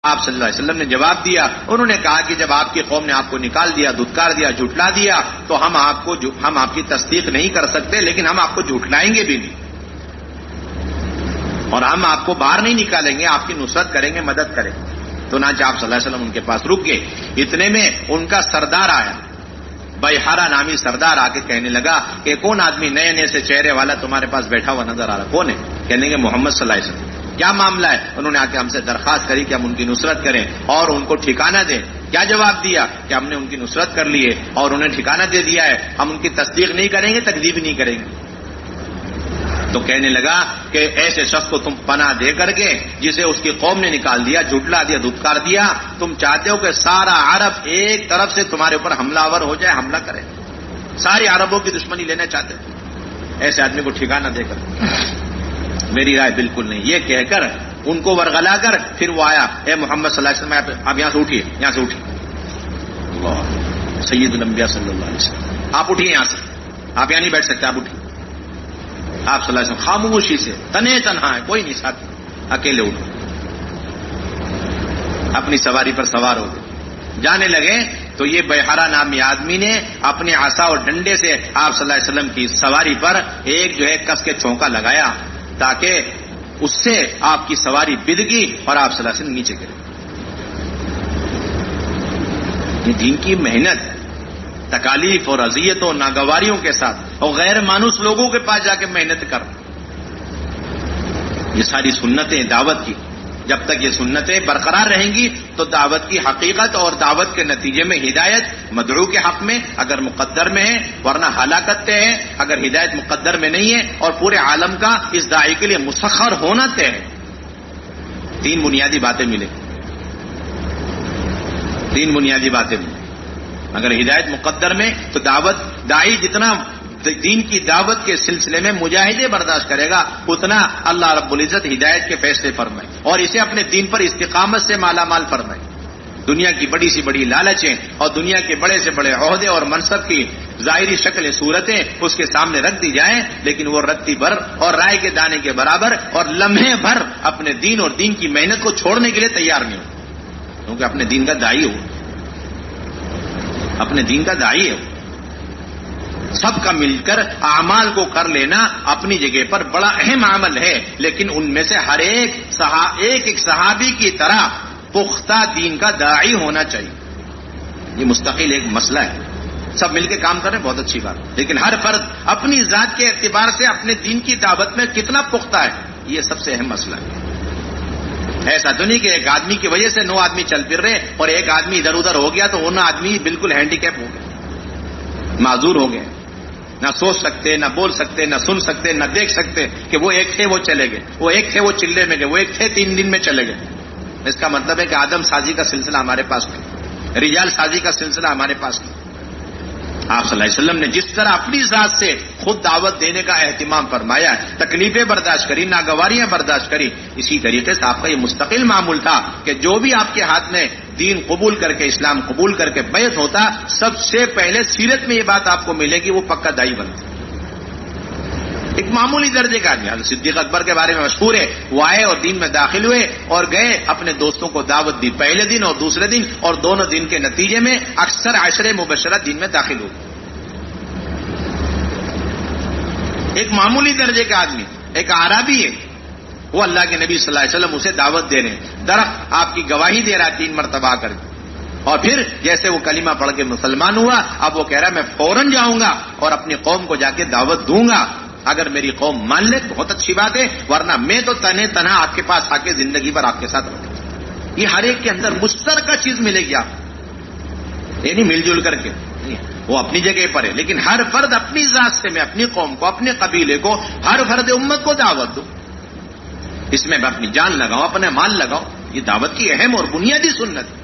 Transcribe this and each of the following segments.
آپ صلی اللہ علیہ وسلم نے جواب دیا. انہوں نے کہا کہ جب آپ کی قوم نے آپ کو نکال دیا، دھتکار دیا، جھٹلا دیا تو ہم آپ کی تصدیق نہیں کر سکتے، لیکن ہم آپ کو جھٹلائیں گے بھی نہیں، اور ہم آپ کو باہر نہیں نکالیں گے، آپ کی نصرت کریں گے، مدد کریں گے. تو چنانچہ آپ صلی اللہ علیہ وسلم ان کے پاس رک گئے. اتنے میں ان کا سردار آیا، بیحارہ نامی سردار آ کے کہنے لگا کہ کون آدمی نئے نئے سے چہرے والا تمہارے پاس بیٹھا ہوا نظر آ رہا، کون ہے؟ کہنے لگے محمد صلی اللہ علیہ وسلم. کیا معاملہ ہے؟ انہوں نے آ کے ہم سے درخواست کری کہ ہم ان کی نصرت کریں اور ان کو ٹھکانہ دیں. کیا جواب دیا؟ کہ ہم نے ان کی نصرت کر لی ہے اور انہیں ٹھکانہ دے دیا ہے، ہم ان کی تصدیق نہیں کریں گے، تکذیب نہیں کریں گے. تو کہنے لگا کہ ایسے شخص کو تم پناہ دے کر کے جسے اس کی قوم نے نکال دیا، جھٹلا دیا، دھتکار دیا، تم چاہتے ہو کہ سارا عرب ایک طرف سے تمہارے اوپر حملہ آور ہو جائے، حملہ کرے، ساری عربوں کی دشمنی لینا چاہتے ہو ایسے آدمی کو ٹھکانہ دے کر؟ میری رائے بالکل نہیں. یہ کہہ کر ان کو ورغلا کر پھر وہ آیا، اے محمد صلی اللہ علیہ وسلم آپ یہاں سے اٹھیے، یہاں سے اٹھیے. اللہ سید الانبیاء صلی اللہ علیہ وسلم، آپ اٹھیے یہاں سے، آپ یہاں نہیں بیٹھ سکتے، آپ اٹھیے. آپ صلی اللہ علیہ وسلم خاموشی سے، تنے تنہا ہے، کوئی نہیں ساتھ، اکیلے اٹھے، اپنی سواری پر سوار ہو گئے. جانے لگے تو یہ بیحارہ نامی آدمی نے اپنے عصا اور ڈنڈے سے آپ صلی اللہ علیہ وسلم کی سواری پر ایک کس کے چونکا لگایا تاکہ اس سے آپ کی سواری بدگی اور آپ صلی اللہ علیہ وسلم نیچے گرے. یہ دین کی محنت، تکالیف اور اذیتوں، ناگواریوں کے ساتھ اور غیر مانوس لوگوں کے پاس جا کے محنت کر، یہ ساری سنتیں دعوت کی. جب تک یہ سنتیں برقرار رہیں گی تو دعوت کی حقیقت اور دعوت کے نتیجے میں ہدایت مدعو کے حق میں اگر مقدر میں ہے، ورنہ ہلاکت طے ہے اگر ہدایت مقدر میں نہیں ہے، اور پورے عالم کا اس داعی کے لیے مسخر ہونا طے ہے. تین بنیادی باتیں ملیں، تین بنیادی باتیں ملیں. اگر ہدایت مقدر میں تو داعی جتنا دین کی دعوت کے سلسلے میں مجاہدے برداشت کرے گا اتنا اللہ رب العزت ہدایت کے فیصلے فرمائے اور اسے اپنے دین پر استقامت سے مالا مال فرمائے. دنیا کی بڑی سی بڑی لالچیں اور دنیا کے بڑے سے بڑے عہدے اور منصب کی ظاہری شکل صورتیں اس کے سامنے رکھ دی جائیں، لیکن وہ رتی بھر اور رائے کے دانے کے برابر اور لمحے بھر اپنے دین اور دین کی محنت کو چھوڑنے کے لیے تیار نہیں ہو، کیونکہ اپنے دین کا داعی ہو، اپنے دین کا داعی ہے. سب کا مل کر اعمال کو کر لینا اپنی جگہ پر بڑا اہم عمل ہے، لیکن ان میں سے ہر ایک صحابی کی طرح پختہ دین کا داعی ہونا چاہیے. یہ مستقل ایک مسئلہ ہے. سب مل کے کام کریں بہت اچھی بات، لیکن ہر فرد اپنی ذات کے اعتبار سے اپنے دین کی دعوت میں کتنا پختہ ہے، یہ سب سے اہم مسئلہ ہے. ایسا تو نہیں کہ ایک آدمی کی وجہ سے 9 آدمی چل پھر رہے اور ایک آدمی ادھر ادھر ہو گیا تو 9 آدمی بالکل ہینڈی کیپ ہو گئے، معذور ہو گئے، نہ سوچ سکتے، نہ بول سکتے، نہ سن سکتے، نہ دیکھ سکتے کہ وہ ایک تھے وہ چلے گئے، وہ ایک تھے وہ چلے میں گئے، وہ ایک تھے 3 دن میں چلے گئے. اس کا مطلب ہے کہ آدم سازی کا سلسلہ ہمارے پاس نہیں، رجال سازی کا سلسلہ ہمارے پاس نہیں. آپ صلی اللہ علیہ وسلم نے جس طرح اپنی ذات سے خود دعوت دینے کا اہتمام فرمایا، تکلیفیں برداشت کری، ناگواریاں برداشت کری، اسی طریقے سے آپ کا یہ مستقل معمول تھا کہ جو بھی آپ کے ہاتھ میں دین قبول کر کے، اسلام قبول کر کے بیعت ہوتا، سب سے پہلے سیرت میں یہ بات آپ کو ملے گی وہ پکا داعی بنتا. ایک معمولی درجے کا آدمی، حضرت صدیق اکبر کے بارے میں مشہور ہے، وہ آئے اور دین میں داخل ہوئے اور گئے، اپنے دوستوں کو دعوت دی پہلے دن اور دوسرے دن، اور دونوں دن کے نتیجے میں اکثر عشرے مبشرہ دین میں داخل ہوئے. ایک معمولی درجے کا آدمی، ایک اعرابی ہے، وہ اللہ کے نبی صلی اللہ علیہ وسلم اسے دعوت دے رہے ہیں، درخت آپ کی گواہی دے رہا ہے 3 مرتبہ کر کے، اور پھر جیسے وہ کلمہ پڑھ کے مسلمان ہوا، اب وہ کہہ رہا ہے میں فوراً جاؤں گا اور اپنی قوم کو جا کے دعوت دوں گا. اگر میری قوم مان لے بہت اچھی بات ہے، ورنہ میں تو تنے تنہا آپ کے پاس آ کے زندگی بھر آپ کے ساتھ رہوں گا. یہ ہر ایک کے اندر مشترکہ چیز ملے گی آپ، یہ نہیں مل جل کر کے، وہ اپنی جگہ پر ہے، لیکن ہر فرد اپنی ذات سے، میں اپنی قوم کو، اپنے قبیلے کو، ہر فرد امت کو دعوت دوں، اس میں اپنی جان لگاؤ، اپنا مال لگاؤ. یہ دعوت کی اہم اور بنیادی سنت ہے.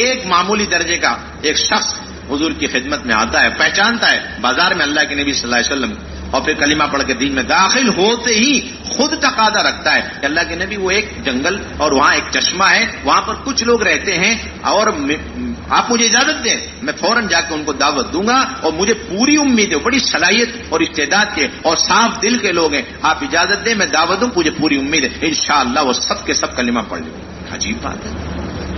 ایک معمولی درجے کا ایک شخص حضور کی خدمت میں آتا ہے، پہچانتا ہے بازار میں اللہ کے نبی صلی اللہ علیہ وسلم، اور پھر کلمہ پڑھ کے دین میں داخل ہوتے ہی خود تقاضا رکھتا ہے کہ اللہ کے نبی وہ ایک جنگل اور وہاں ایک چشمہ ہے، وہاں پر کچھ لوگ رہتے ہیں اور آپ مجھے اجازت دیں، میں فوراً جا کے ان کو دعوت دوں گا، اور مجھے پوری امید ہے، بڑی صلاحیت اور استعداد کے اور صاف دل کے لوگ ہیں، آپ اجازت دیں میں دعوت دوں، مجھے پوری امید ہے انشاءاللہ وہ سب کے سب کلمہ پڑھ لیں گے۔ عجیب بات ہے،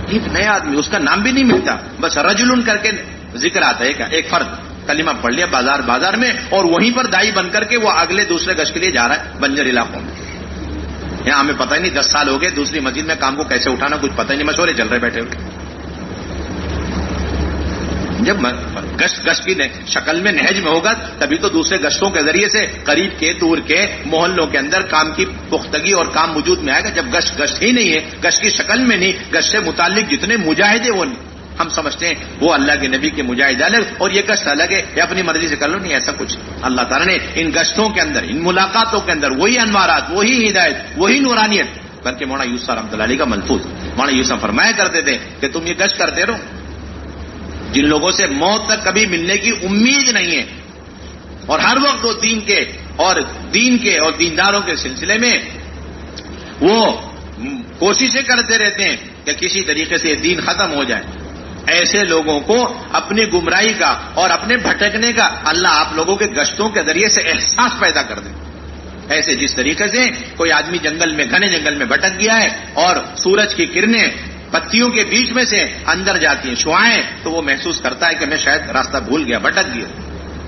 ایک نیا آدمی، اس کا نام بھی نہیں ملتا، بس رجل کر کے ذکر آتا ہے، ایک فرد کلمہ پڑھ لیا بازار میں، اور وہیں پر دائی بن کر کے وہ اگلے دوسرے گشت کے لیے جا رہا ہے بنجر علاقوں میں۔ یہاں ہمیں پتہ ہی نہیں 10 سال ہو گئے دوسری مسجد میں کام کو کیسے اٹھانا کچھ پتہ ہی نہیں، مشورے چل رہے بیٹھے ہوئے۔ جب گشت کی شکل میں نہج میں ہوگا تبھی تو دوسرے گشتوں کے ذریعے سے قریب کے دور کے محلوں کے اندر کام کی پختگی اور کام وجود میں آئے گا۔ جب گشت ہی نہیں ہے، گشت کی شکل میں نہیں، گشت سے متعلق جتنے مجاہدے وہ نہیں، ہم سمجھتے ہیں وہ اللہ کے نبی کے مجاہد الگ اور یہ گشت الگ ہے، یہ اپنی مرضی سے کر لو، نہیں ایسا کچھ۔ اللہ تعالیٰ نے ان گشتوں کے اندر، ان ملاقاتوں کے اندر وہی انوارات، وہی ہدایت، وہی نورانیت، بلکہ مولانا یوسف رحمۃ اللہ علیہ کا ملفوظ، مولانا یوسف فرمایا کرتے تھے کہ تم یہ گشت کرتے رہو جن لوگوں سے موت تک کبھی ملنے کی امید نہیں ہے، اور ہر وقت وہ دین کے اور دینداروں کے سلسلے میں وہ کوششیں کرتے رہتے ہیں کہ کسی طریقے سے یہ دین ختم ہو جائے، ایسے لوگوں کو اپنی گمراہی کا اور اپنے بھٹکنے کا اللہ آپ لوگوں کے گشتوں کے ذریعے سے احساس پیدا کر دے۔ ایسے جس طریقے سے کوئی آدمی جنگل میں، گھنے جنگل میں بھٹک گیا ہے اور سورج کی کرنیں پتیوں کے بیچ میں سے اندر جاتی ہیں، شعاعیں، تو وہ محسوس کرتا ہے کہ میں شاید راستہ بھول گیا، بھٹک گیا،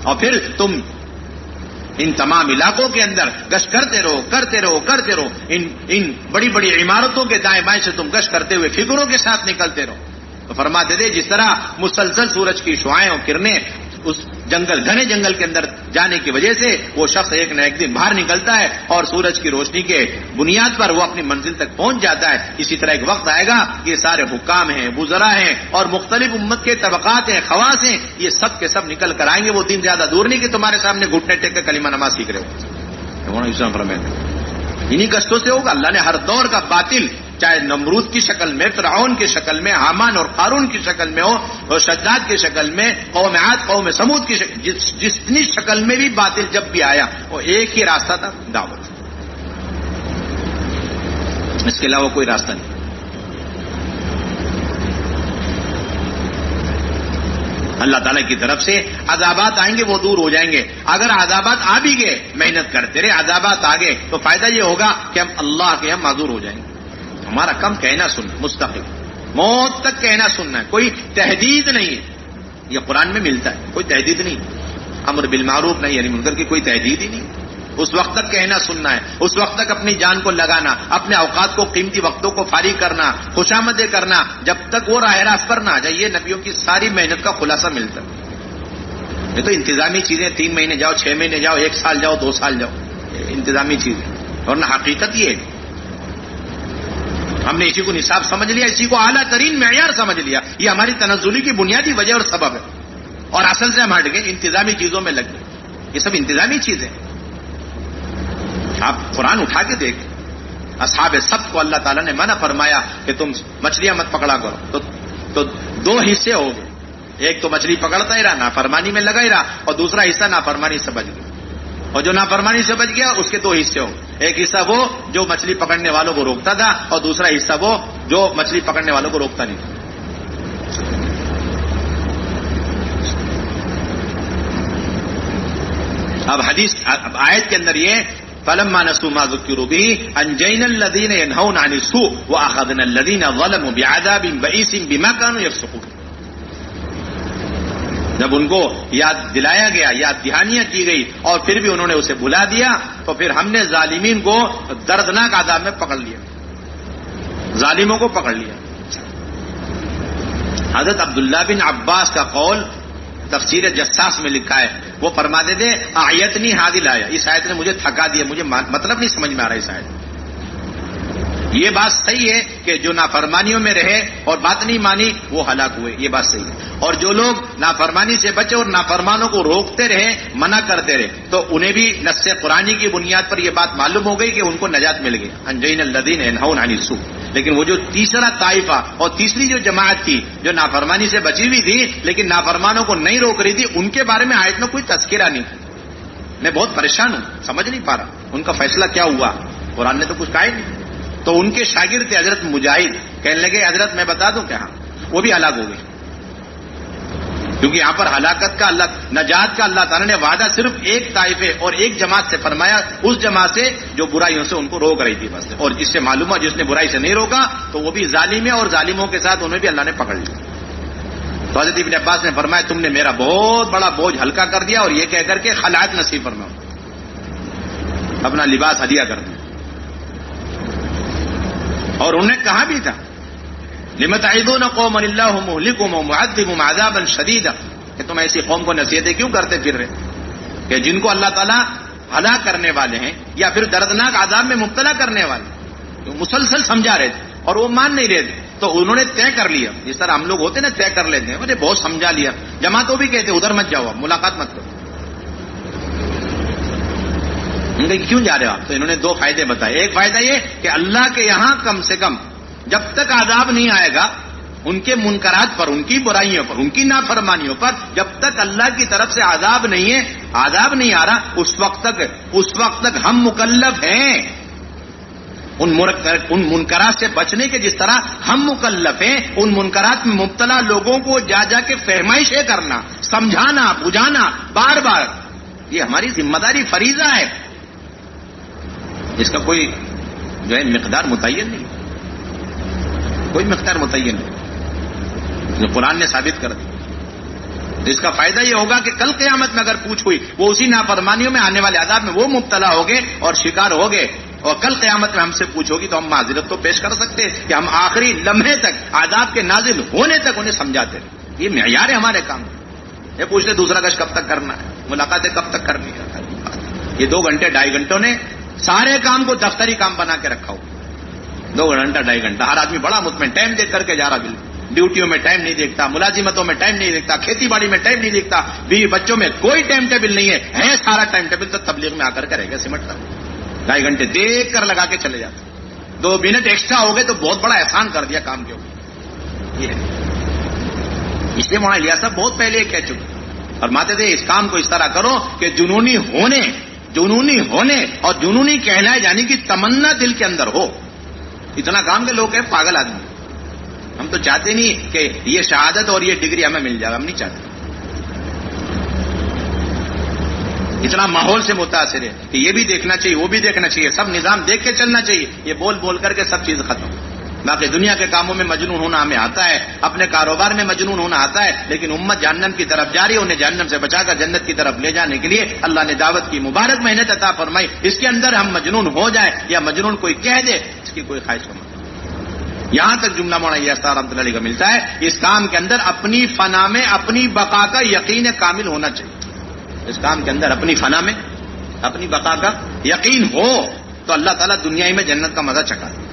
اور پھر تم ان تمام علاقوں کے اندر گشت کرتے رہو، ان بڑی بڑی عمارتوں کے دائیں بائیں سے تم گشت کرتے ہوئے فکروں کے ساتھ نکلتے رہو۔ تو فرماتے تھے جس طرح مسلسل سورج کی شعاعیں اور کرنیں اس گھنے جنگل کے اندر جانے کی وجہ سے وہ شخص ایک نہ ایک دن باہر نکلتا ہے اور سورج کی روشنی کے بنیاد پر وہ اپنی منزل تک پہنچ جاتا ہے، اسی طرح ایک وقت آئے گا یہ سارے حکام ہیں، وزراء ہیں اور مختلف امت کے طبقات ہیں، خواص ہیں، یہ سب کے سب نکل کر آئیں گے۔ وہ دن زیادہ دور نہیں کہ تمہارے سامنے گھٹنے ٹیک کے کلمہ نماز سیکھ رہے ہو۔ انہی گشتوں سے ہوگا۔ اللہ نے ہر دور کا باطل، چاہے نمرود کی شکل میں، فرعون کی شکل میں، حامان اور قارون کی شکل میں ہو، اور شداد کی شکل میں، قوم عاد قوم سمود کی شکل، جتنی شکل میں بھی باطل جب بھی آیا وہ ایک ہی راستہ تھا، دعوت، اس کے علاوہ کوئی راستہ نہیں۔ اللہ تعالیٰ کی طرف سے عذابات آئیں گے، وہ دور ہو جائیں گے۔ اگر عذابات آ بھی گئے، محنت کرتے رہے، عذابات آ گئے تو فائدہ یہ ہوگا کہ ہم اللہ کے ہم معذور ہو جائیں گے۔ ہمارا کم کہنا سننا، مستقل موت تک کہنا سننا ہے، کوئی تحدید نہیں ہے، یہ قرآن میں ملتا ہے، کوئی تحدید نہیں، امر بالمعروف نہیں یعنی منکر کی کوئی تحدید ہی نہیں، اس وقت تک کہنا سننا ہے، اس وقت تک اپنی جان کو لگانا، اپنے اوقات کو، قیمتی وقتوں کو فارغ کرنا، خوشامدیں کرنا، جب تک وہ راہ راست پر نہ آ جائے۔ یہ نبیوں کی ساری محنت کا خلاصہ ملتا ہے۔ یہ تو انتظامی چیزیں، 3 مہینے جاؤ، 6 مہینے جاؤ، 1 سال جاؤ، 2 سال جاؤ، انتظامی چیزیں، اور نہ حقیقت یہ ہے۔ ہم نے اسی کو نصاب سمجھ لیا، اسی کو اعلیٰ ترین معیار سمجھ لیا، یہ ہماری تنزلی کی بنیادی وجہ اور سبب ہے، اور اصل سے ہم ہٹ گئے، انتظامی چیزوں میں لگ گئے۔ یہ سب انتظامی چیزیں، آپ قرآن اٹھا کے دیکھیں، اصحاب سبت کو اللہ تعالیٰ نے منع فرمایا کہ تم مچھلیاں مت پکڑا کرو، تو 2 حصے ہو گئے، ایک تو مچھلی پکڑتا ہی رہا، نافرمانی میں لگا ہی رہا، اور دوسرا حصہ نافرمانی سے بچ گیا، اور جو نافرمانی سے بچ گیا اس کے 2 حصے ہو، ایک حصہ وہ جو مچھلی پکڑنے والوں کو روکتا تھا، اور دوسرا حصہ وہ جو مچھلی پکڑنے والوں کو روکتا نہیں تھا۔ اب آیت کے اندر یہ فَلَمَّا نَسُوا مَا ذُكِّرُوا بِهِ أَنجَيْنَا الَّذِينَ يَنْهَوْنَ عَنِ السُّوءِ وَأَخَذْنَا الَّذِينَ ظَلَمُوا بِعَذَابٍ بَئِيسٍ بِمَا كَانُوا يَفْسُقُونَ۔ جب ان کو یاد دلایا گیا، یاد دہانیاں کی گئی، اور پھر بھی انہوں نے اسے بھلا دیا، تو پھر ہم نے ظالمین کو دردناک عذاب میں پکڑ لیا، ظالموں کو پکڑ لیا۔ حضرت عبداللہ بن عباس کا قول تفسیر جساس میں لکھا ہے، وہ فرماتے تھے آیتنی حاضل آیا، اس آیت نے مجھے تھکا دیا، مجھے مطلب نہیں سمجھ میں آ رہا اس آیت۔ یہ بات صحیح ہے کہ جو نافرمانیوں میں رہے اور بات نہیں مانی وہ ہلاک ہوئے، یہ بات صحیح ہے، اور جو لوگ نافرمانی سے بچے اور نافرمانوں کو روکتے رہے، منع کرتے رہے، تو انہیں بھی نص قرآنی کی بنیاد پر یہ بات معلوم ہو گئی کہ ان کو نجات مل گئی، انجینا الذین ینہون عن السوء۔ لیکن وہ جو تیسرا طائفہ اور تیسری جو جماعت تھی جو نافرمانی سے بچی ہوئی تھی لیکن نافرمانوں کو نہیں روک رہی تھی، ان کے بارے میں آیت میں کوئی تذکرہ نہیں تھا۔ میں بہت پریشان ہوں، سمجھ نہیں پا رہا ان کا فیصلہ کیا ہوا، قرآن نے تو کچھ کہا ہی نہیں۔ تو ان کے شاگرد تھے حضرت مجاہد، کہنے لگے حضرت میں بتا دوں کیا، وہ بھی ہلاک ہو گئے، کیونکہ یہاں پر ہلاکت کا نجات کا اللہ تعالیٰ نے وعدہ صرف ایک طائفے اور ایک جماعت سے فرمایا، اس جماعت سے جو برائیوں سے ان کو روک رہی تھی بس. اور جس سے معلوم ہوا جس نے برائی سے نہیں روکا تو وہ بھی ظالم ہے، اور ظالموں کے ساتھ انہیں بھی اللہ نے پکڑ لیا. تو حضرت ابن عباس نے فرمایا تم نے میرا بہت بڑا بوجھ ہلکا کر دیا، اور یہ کہہ کر کے خلعت نصیب فرماؤ، اپنا لباس ہدیہ کر دیا. اور انہوں نے کہا بھی تھا لم تعظون قوما اللہ مہلکہم ومعذبہم عذابا شدیدا، کہ تم ایسی قوم کو نصیحتیں کیوں کرتے پھر رہے کہ جن کو اللہ تعالیٰ ہلاک کرنے والے ہیں یا پھر دردناک عذاب میں مبتلا کرنے والے، تو مسلسل سمجھا رہے تھے اور وہ مان نہیں رہے تھے. تو انہوں نے طے کر لیا، جس طرح ہم لوگ ہوتے نا طے کر لیتے ہیں، مجھے بہت سمجھا لیا. جماعتوں بھی کہتے ادھر مت جاؤ، ملاقات مت کرو. کیوں جا رہے ہو آپ؟ تو انہوں نے دو فائدے بتائے. ایک فائدہ یہ کہ اللہ کے یہاں کم سے کم جب تک عذاب نہیں آئے گا ان کے منکرات پر، ان کی برائیوں پر، ان کی نافرمانیوں پر، جب تک اللہ کی طرف سے عذاب نہیں ہے، عذاب نہیں آ رہا، اس وقت تک ہم مکلف ہیں ان منکرات سے بچنے کے. جس طرح ہم مکلف ہیں ان منکرات میں مبتلا لوگوں کو جا جا کے فہمائشیں کرنا، سمجھانا، بجھانا بار بار، یہ ہماری ذمہ داری، فریضہ ہے. اس کا کوئی جو ہے مقدار متعین نہیں، کوئی مقدار متعین نہیں، جو قرآن نے ثابت کر دی. تو اس کا فائدہ یہ ہوگا کہ کل قیامت میں اگر پوچھ ہوئی وہ اسی نافرمانیوں میں آنے والے عذاب میں وہ مبتلا ہو گئے اور شکار ہو گئے، اور کل قیامت میں ہم سے پوچھو گی تو ہم معذرت تو پیش کر سکتے ہیں کہ ہم آخری لمحے تک عذاب کے نازل ہونے تک انہیں سمجھاتے رہے. یہ معیار ہے ہمارے کام. یہ پوچھتے دوسرا گشت کب تک کرنا ہے، ملاقاتیں کب تک کرنی ہے. یہ 2 گھنٹے 2.5 گھنٹوں نے سارے کام کو دفتری کام بنا کے رکھا ہو. 2 گھنٹہ 2.5 گھنٹہ ہر آدمی بڑا مطمئن ٹائم دیکھ کر کے جا رہا. بالکل ڈیوٹیوں میں ٹائم نہیں دیکھتا، ملازمتوں میں ٹائم نہیں دیکھتا، کھیتی باڑی میں ٹائم نہیں دیکھتا، بیوی بچوں میں کوئی ٹائم ٹیبل نہیں ہے سارا ٹائم ٹیبل تو تبلیغ میں آ کر رہ گیا سمٹتا. 2.5 گھنٹے دیکھ کر لگا کے چلے جاتے. 2 منٹ ایکسٹرا ہو گئے تو بہت بڑا احسان کر دیا کام کے اوپر. یہ اس لیے مولانا الیاس صاحب بہت پہلے کہہ چکے، فرماتے تھے اس کام کو اس طرح کرو کہ جنونی ہونے اور جنونی کہلائے جانے کی تمنا دل کے اندر ہو. اتنا کام کے لوگ ہیں پاگل آدمی. ہم تو چاہتے نہیں کہ یہ شہادت اور یہ ڈگری ہمیں مل جائے، ہم نہیں چاہتے. اتنا ماحول سے متاثر ہے کہ یہ بھی دیکھنا چاہیے، وہ بھی دیکھنا چاہیے، سب نظام دیکھ کے چلنا چاہیے. یہ بول کر کے سب چیز ختم. باقی دنیا کے کاموں میں مجنون ہونا ہمیں آتا ہے، اپنے کاروبار میں مجنون ہونا آتا ہے، لیکن امت جہنم کی طرف جا رہی ہے. انہیں جہنم سے بچا کر جنت کی طرف لے جانے کے لیے اللہ نے دعوت کی مبارک محنت عطا فرمائی. اس کے اندر ہم مجنون ہو جائے یا مجنون کوئی کہہ دے، اس کی کوئی خواہش نہیں. یہاں تک جملہ مولانا الیاس صاحب رحمۃ اللہ علیہ کا ملتا ہے. اس کام کے اندر اپنی فنا میں اپنی بقا کا یقین کامل ہونا چاہیے. اس کام کے اندر اپنی فنا میں اپنی بقا کا یقین ہو تو اللہ تعالیٰ دنیا ہی میں جنت کا مزہ چکھا دے.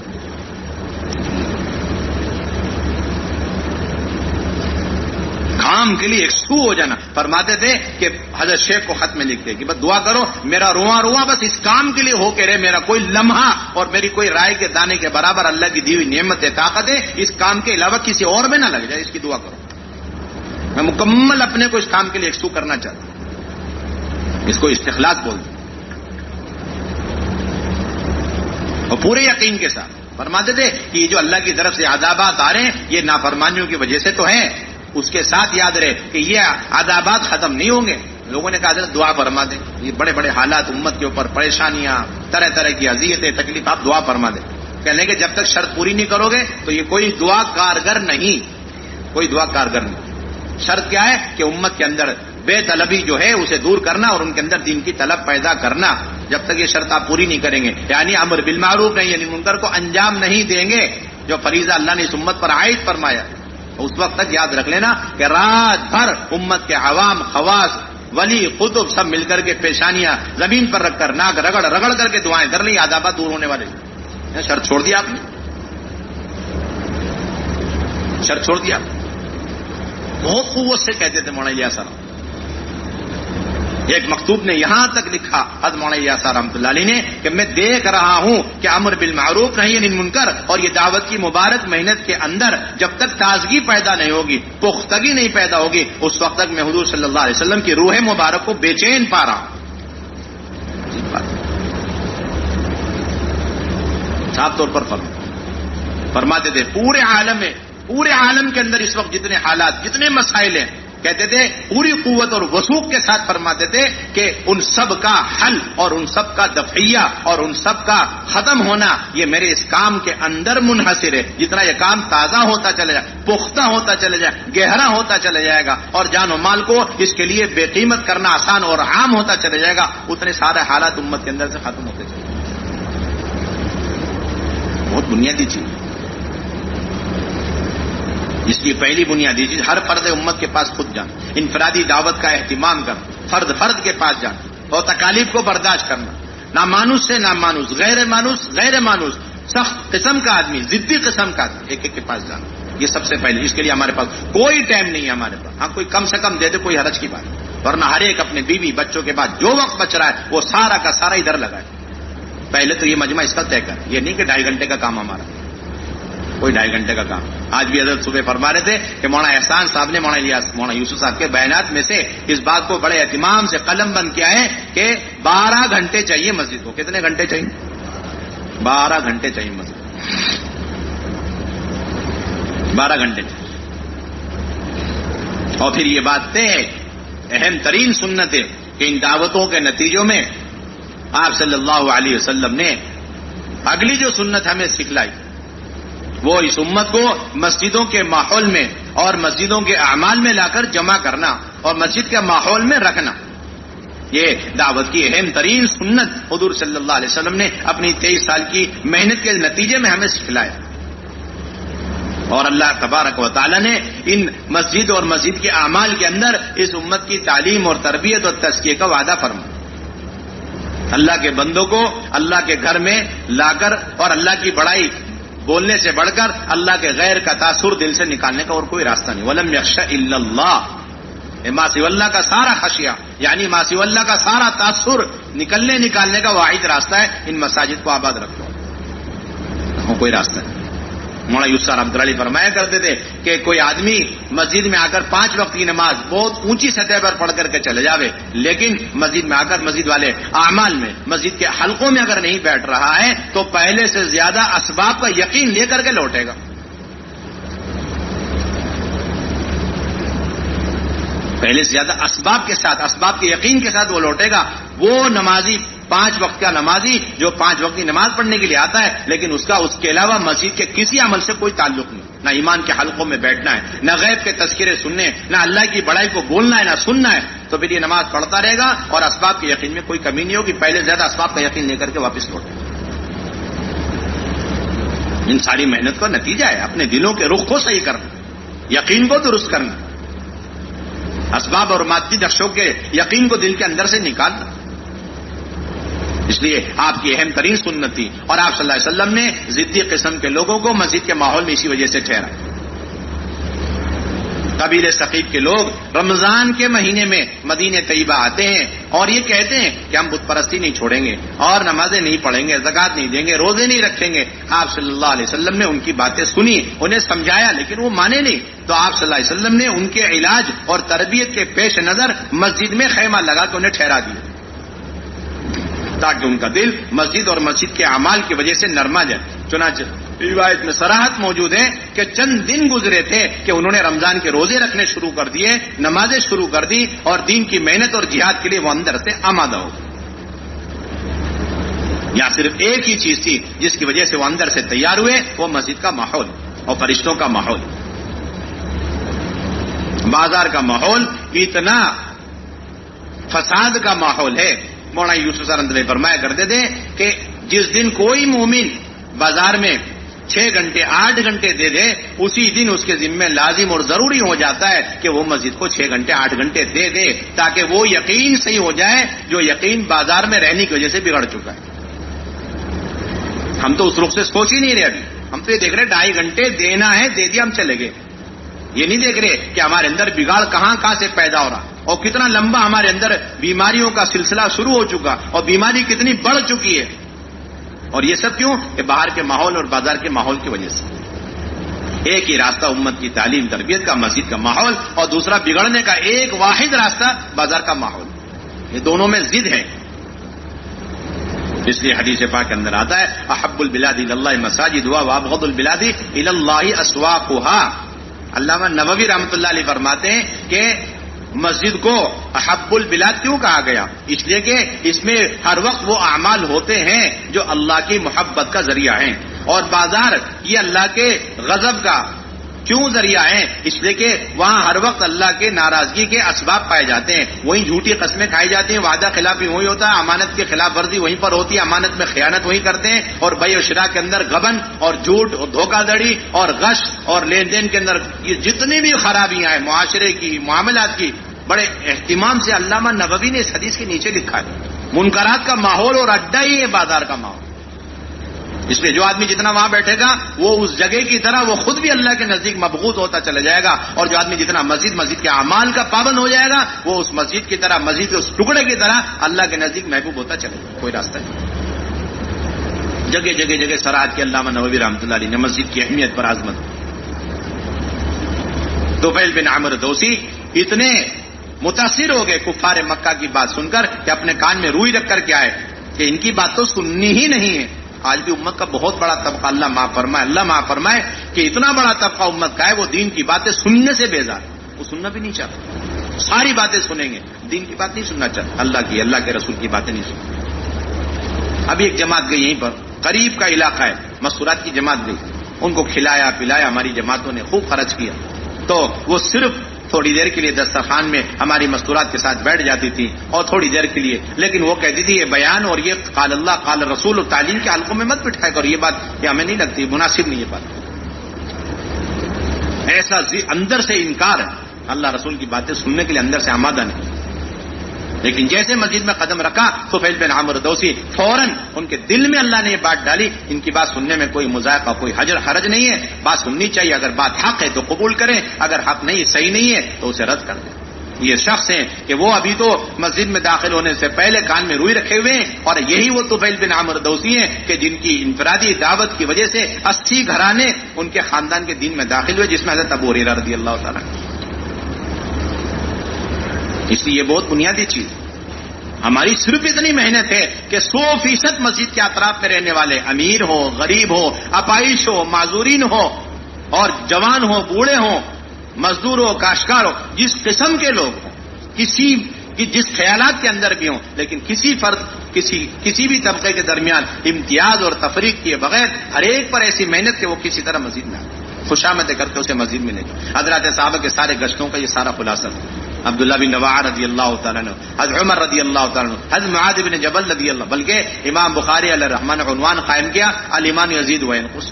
کام کے لیے ایکسو ہو جانا. فرماتے تھے کہ حضرت شیخ کو خط میں لکھتے کہ بس دعا کرو میرا رواں بس اس کام کے لیے ہو کے رہے، میرا کوئی لمحہ اور میری کوئی رائے کے دانے کے برابر اللہ کی دی ہوئی نعمت ہے، طاقت ہے، اس کام کے علاوہ کسی اور میں نہ لگ جائے. اس کی دعا کرو. میں مکمل اپنے کو اس کام کے لیے ایکسو کرنا چاہتا ہوں. اس کو استخلاص بولتے اور پورے یقین کے ساتھ. فرماتے تھے کہ یہ جو اللہ کی طرف سے عذابات آ رہے ہیں یہ نافرمانیوں کی وجہ سے تو ہیں. اس کے ساتھ یاد رہے کہ یہ عذابات ختم نہیں ہوں گے. لوگوں نے کہا حضرت دعا فرما دیں، یہ بڑے بڑے حالات امت کے اوپر، پریشانیاں، طرح طرح کی اذیتیں، تکلیف، آپ دعا فرما دیں. کہنے کہ جب تک شرط پوری نہیں کرو گے تو یہ کوئی دعا کارگر نہیں، کوئی دعا کارگر نہیں. شرط کیا ہے کہ امت کے اندر بے طلبی جو ہے اسے دور کرنا اور ان کے اندر دین کی طلب پیدا کرنا. جب تک یہ شرط آپ پوری نہیں کریں گے، یعنی امر بالمعروف نہیں، یعنی منکر کو انجام نہیں دیں گے جو فریضہ اللہ نے اس امت پر عائد فرمایا، اس وقت تک یاد رکھ لینا کہ رات بھر امت کے عوام، خواص، ولی، قطب سب مل کر کے پیشانیاں زمین پر رکھ کر ناک رگڑ کر کے دعائیں کر لی، عذابات دور ہونے والے. شرط چھوڑ دیا آپ نے، شرط چھوڑ دیا. بہت قوت سے کہتے تھے مولانا الیاس صاحب. ایک مکتوب نے یہاں تک لکھا حضرت مولانا الیاس صاحب رحمۃ اللہ علیہ نے کہ میں دیکھ رہا ہوں کہ امر بالمعروف نہی عن المنکر اور یہ دعوت کی مبارک محنت کے اندر جب تک تازگی پیدا نہیں ہوگی، پختگی نہیں پیدا ہوگی، اس وقت تک میں حضور صلی اللہ علیہ وسلم کی روح مبارک کو بے چین پا رہا ہوں. صاف طور پر فرماتے تھے پورے عالم کے اندر اس وقت جتنے حالات، جتنے مسائل ہیں، کہتے تھے پوری قوت اور وثوق کے ساتھ فرماتے تھے کہ ان سب کا حل اور ان سب کا دفعیہ اور ان سب کا ختم ہونا یہ میرے اس کام کے اندر منحصر ہے. جتنا یہ کام تازہ ہوتا چلے جائے, پختہ ہوتا چلے جائے, گہرا ہوتا چلے جائے گا اور جان و مال کو اس کے لیے بے قیمت کرنا آسان اور عام ہوتا چلے جائے گا, اتنے سارے حالات امت کے اندر سے ختم ہوتے چلے جائیں. بہت بنیادی چیز. اس کی پہلی بنیادی چیز, ہر فرد امت کے پاس خود جانا, انفرادی دعوت کا اہتمام کرنا, فرد کے پاس جانا اور تکالیف کو برداشت کرنا, نامانوس سے نامانوس, غیر مانوس, سخت قسم کا آدمی, ضدی قسم کا آدمی, ایک کے پاس جانا. یہ سب سے پہلے. اس کے لیے ہمارے پاس کوئی ٹائم نہیں ہے ہمارے پاس. ہاں کوئی کم سے کم دے دے, کوئی حرج کی بات, ورنہ ہر ایک اپنے بیوی بچوں کے بعد جو وقت بچ رہا ہے وہ سارا کا سارا ادھر لگائے. پہلے تو یہ مجمع اس کا طے کر, یہ نہیں کہ 2.5 گھنٹے کا کام ہمارا, کوئی 2.5 گھنٹے کا کام. آج بھی حضرت صبح فرما رہے تھے کہ مولانا احسان صاحب نے مولانا یوسف صاحب کے بیانات میں سے اس بات کو بڑے اہتمام سے قلم بند کیا ہے کہ 12 گھنٹے چاہیے مسجد کو. کتنے گھنٹے چاہیے؟ 12 گھنٹے چاہیے مسجد, 12 گھنٹے چاہیے. اور پھر یہ بات طے ہے, اہم ترین سنت ہے کہ ان دعوتوں کے نتیجوں میں آپ صلی اللہ علیہ وسلم نے اگلی جو سنت ہمیں سکھلائی وہ اس امت کو مسجدوں کے ماحول میں اور مسجدوں کے اعمال میں لا کر جمع کرنا اور مسجد کے ماحول میں رکھنا. یہ دعوت کی اہم ترین سنت حضور صلی اللہ علیہ وسلم نے اپنی 23 سال کی محنت کے نتیجے میں ہمیں سکھلایا. اور اللہ تبارک و تعالی نے ان مسجد اور مسجد کے اعمال کے اندر اس امت کی تعلیم اور تربیت اور تزکیے کا وعدہ فرمایا. اللہ کے بندوں کو اللہ کے گھر میں لا کر اور اللہ کی بڑائی بولنے سے بڑھ کر اللہ کے غیر کا تاثر دل سے نکالنے کا اور کوئی راستہ نہیں. وَلَمْ يَخْشَ إِلَّا اللَّهِ, ما سوى اللہ کا سارا خشیہ یعنی ما سوى اللہ کا سارا تاثر نکالنے کا واحد راستہ ہے ان مساجد کو آباد رکھو, کوئی راستہ نہیں. مولانا یوسف صاحب رحمۃ اللہ فرمایا کرتے تھے کہ کوئی آدمی مسجد میں آ کر 5 وقت کی نماز بہت اونچی سطح پر پڑھ کر کے چلے جاوے, لیکن مسجد میں آ کر مسجد والے اعمال میں مسجد کے حلقوں میں اگر نہیں بیٹھ رہا ہے تو پہلے سے زیادہ اسباب کا یقین لے کر کے لوٹے گا. پہلے سے زیادہ اسباب کے ساتھ, اسباب کے یقین کے ساتھ وہ لوٹے گا. وہ نمازی 5 وقت کا نمازی جو 5 وقت کی نماز پڑھنے کے لیے آتا ہے لیکن اس کا اس کے علاوہ مسجد کے کسی عمل سے کوئی تعلق نہیں, نہ ایمان کے حلقوں میں بیٹھنا ہے, نہ غیب کے تذکرے سننے, نہ اللہ کی بڑائی کو بولنا ہے, نہ سننا ہے, تو پھر یہ نماز پڑھتا رہے گا اور اسباب کے یقین میں کوئی کمی نہیں ہوگی. پہلے زیادہ اسباب کا یقین لے کر کے واپس لوٹے گا. ان ساری محنت کا نتیجہ ہے اپنے دلوں کے رخ کو صحیح کرنا, یقین کو درست کرنا, اسباب اور مادی نقشوں کے یقین کو دل کے اندر سے نکالنا. اس لیے آپ کی اہم ترین سنت تھی اور آپ صلی اللہ علیہ وسلم نے ضدی قسم کے لوگوں کو مسجد کے ماحول میں اسی وجہ سے ٹھہرا. قبیلے ثقیف کے لوگ رمضان کے مہینے میں مدینہ طیبہ آتے ہیں اور یہ کہتے ہیں کہ ہم بت پرستی نہیں چھوڑیں گے اور نمازیں نہیں پڑھیں گے, زکوٰۃ نہیں دیں گے, روزے نہیں رکھیں گے. آپ صلی اللہ علیہ وسلم نے ان کی باتیں سنی, انہیں سمجھایا, لیکن وہ مانے نہیں. تو آپ صلی اللہ علیہ وسلم نے ان کے علاج اور تربیت کے پیش نظر مسجد میں خیمہ لگا کے انہیں ٹھہرا دیا تاکہ ان کا دل مسجد اور مسجد کے اعمال کی وجہ سے نرما جائے. چنانچہ روایت میں صراحت موجود ہے کہ چند دن گزرے تھے کہ انہوں نے رمضان کے روزے رکھنے شروع کر دیے, نمازیں شروع کر دی اور دین کی محنت اور جہاد کے لیے وہ اندر سے آمادہ ہو گئے. یہاں صرف ایک ہی چیز تھی جس کی وجہ سے وہ اندر سے تیار ہوئے, وہ مسجد کا ماحول اور فرشتوں کا ماحول. بازار کا ماحول اتنا فساد کا ماحول ہے. مولانا یوسف صاحب فرمایا کرتے تھے کہ جس دن کوئی مومن بازار میں 6 گھنٹے 8 گھنٹے دے دے, اسی دن اس کے ذمہ لازم اور ضروری ہو جاتا ہے کہ وہ مسجد کو 6 گھنٹے 8 گھنٹے دے دے تاکہ وہ یقین صحیح ہو جائے جو یقین بازار میں رہنے کی وجہ سے بگڑ چکا ہے. ہم تو اس رخ سے سوچ ہی نہیں رہے. ابھی ہم تو یہ دیکھ رہے 2.5 گھنٹے دینا ہے, دے دیا, ہم چلے گئے. یہ نہیں دیکھ رہے کہ ہمارے اندر بگاڑ کہاں سے پیدا ہو رہا اور کتنا لمبا ہمارے اندر بیماریوں کا سلسلہ شروع ہو چکا اور بیماری کتنی بڑھ چکی ہے. اور یہ سب کیوں؟ کہ باہر کے ماحول اور بازار کے ماحول کی وجہ سے. ایک ہی راستہ امت کی تعلیم تربیت کا, مسجد کا ماحول, اور دوسرا بگڑنے کا ایک واحد راستہ بازار کا ماحول. یہ دونوں میں ضد ہے. اس لیے حدیث پاک کے اندر آتا ہے احب البلاد الی اللہ مساجدها وابغض البلاد الی اللہ اسواقها. علامہ نووی رحمۃ اللہ علیہ فرماتے ہیں کہ مسجد کو احب البلاد کیوں کہا گیا؟ اس لیے کہ اس میں ہر وقت وہ اعمال ہوتے ہیں جو اللہ کی محبت کا ذریعہ ہیں، اور بازار یہ اللہ کے غضب کا کیوں ذریعہ ہیں؟ اس لیے کہ وہاں ہر وقت اللہ کے ناراضگی کے اسباب پائے جاتے ہیں، وہیں جھوٹی قسمیں کھائی جاتی ہیں، وعدہ خلافی وہی ہوتا ہے، امانت کی خلاف ورزی وہیں پر ہوتی ہے، امانت میں خیانت وہی کرتے ہیں، اور بیع و شراء کے اندر غبن اور جھوٹ اور دھوکہ دڑی اور غش اور لین دین کے اندر یہ جتنی بھی خرابیاں ہیں معاشرے کی، معاملات کی، بڑے اہتمام سے علامہ نووی نے اس حدیث کے نیچے لکھا ہے۔ منکرات کا ماحول اور اڈا ہی ہے بازار کا ماحول، اس لیے جو آدمی جتنا وہاں بیٹھے گا وہ اس جگہ کی طرح وہ خود بھی اللہ کے نزدیک مبغوض ہوتا چلا جائے گا، اور جو آدمی جتنا مسجد کے اعمال کا پابند ہو جائے گا وہ اس مسجد کی طرح، مسجد کے اس ٹکڑے کی طرح اللہ کے نزدیک محبوب ہوتا چلے گا۔ کوئی راستہ نہیں۔ جگہ جگہ جگہ سراحت کی علامہ نووی رحمۃ اللہ علیہ نے مسجد کی اہمیت پر عظمت۔ طفیل بن عمرو دوسی اتنے متاثر ہو گئے کفار مکہ کی بات سن کر کہ اپنے کان میں روئی رکھ کر کے آئے کہ ان کی بات تو سننی ہی نہیں ہے۔ آج بھی امت کا بہت بڑا طبقہ، اللہ معاف فرمائے کہ اتنا بڑا طبقہ امت کا ہے وہ دین کی باتیں سننے سے بیزار، وہ سننا بھی نہیں چاہتا، ساری باتیں سنیں گے، دین کی بات نہیں سننا چاہتا، اللہ کے رسول کی باتیں نہیں سنتے۔ ابھی ایک جماعت گئی یہیں پر، قریب کا علاقہ ہے، مستورات کی جماعت گئی، ان کو کھلایا پلایا ہماری جماعتوں نے، خوب خرچ کیا، تو وہ صرف تھوڑی دیر کے لیے دسترخوان میں ہماری مستورات کے ساتھ بیٹھ جاتی تھی، اور تھوڑی دیر کے لیے، لیکن وہ کہتی تھی یہ بیان اور یہ قال اللہ قال رسول اور تعلیم کے حلقوں میں مت بٹھائے گا، اور یہ بات یہ ہمیں نہیں لگتی مناسب نہیں، یہ بات ایسا اندر سے انکار ہے، اللہ رسول کی باتیں سننے کے لیے اندر سے آمادہ نہیں۔ لیکن جیسے مسجد میں قدم رکھا طفیل بن عمرو دوسی فوراً ان کے دل میں اللہ نے یہ بات ڈالی، ان کی بات سننے میں کوئی مذائقہ کوئی حرج نہیں ہے، بات سننی چاہیے، اگر بات حق ہے تو قبول کریں، اگر حق نہیں صحیح نہیں ہے تو اسے رد کر دیں۔ یہ شخص ہیں کہ وہ ابھی تو مسجد میں داخل ہونے سے پہلے کان میں روئی رکھے ہوئے ہیں، اور یہی وہ طفیل بن عمرو دوسی ہیں کہ جن کی انفرادی دعوت کی وجہ سے 80 گھرانے ان کے خاندان کے دین میں داخل ہوئے، جس میں حضرت ابو ہریرہ رضی اللہ تعالیٰ۔ اس لیے یہ بہت بنیادی چیز ہے۔ ہماری صرف اتنی محنت ہے کہ 100% مسجد کے اطراف میں رہنے والے، امیر ہو غریب ہو اپائش ہو معذورین ہو اور جوان ہو بوڑھے ہوں، مزدور ہو کاشتکار ہو، جس قسم کے لوگ ہوں، جس خیالات کے اندر بھی ہوں، لیکن کسی فرد کسی بھی طبقے کے درمیان امتیاز اور تفریق کیے بغیر ہر ایک پر ایسی محنت کہ وہ کسی طرح مسجد میں آئے، خوشامدیں کر کے اسے مسجد میں لے جائے۔ حضرات صحابہ کے سارے گشتوں کا یہ سارا خلاصہ تھا۔ عبداللہ بن رواحہ رضی اللہ تعالیٰ عنہ، حضرت عمر رضی اللہ تعالیٰ عنہ، حضرت معاذ بن جبل رضی اللہ، بلکہ امام بخاری علیہ الرحمن عنوان قائم کیا الایمان یزید و ینقص۔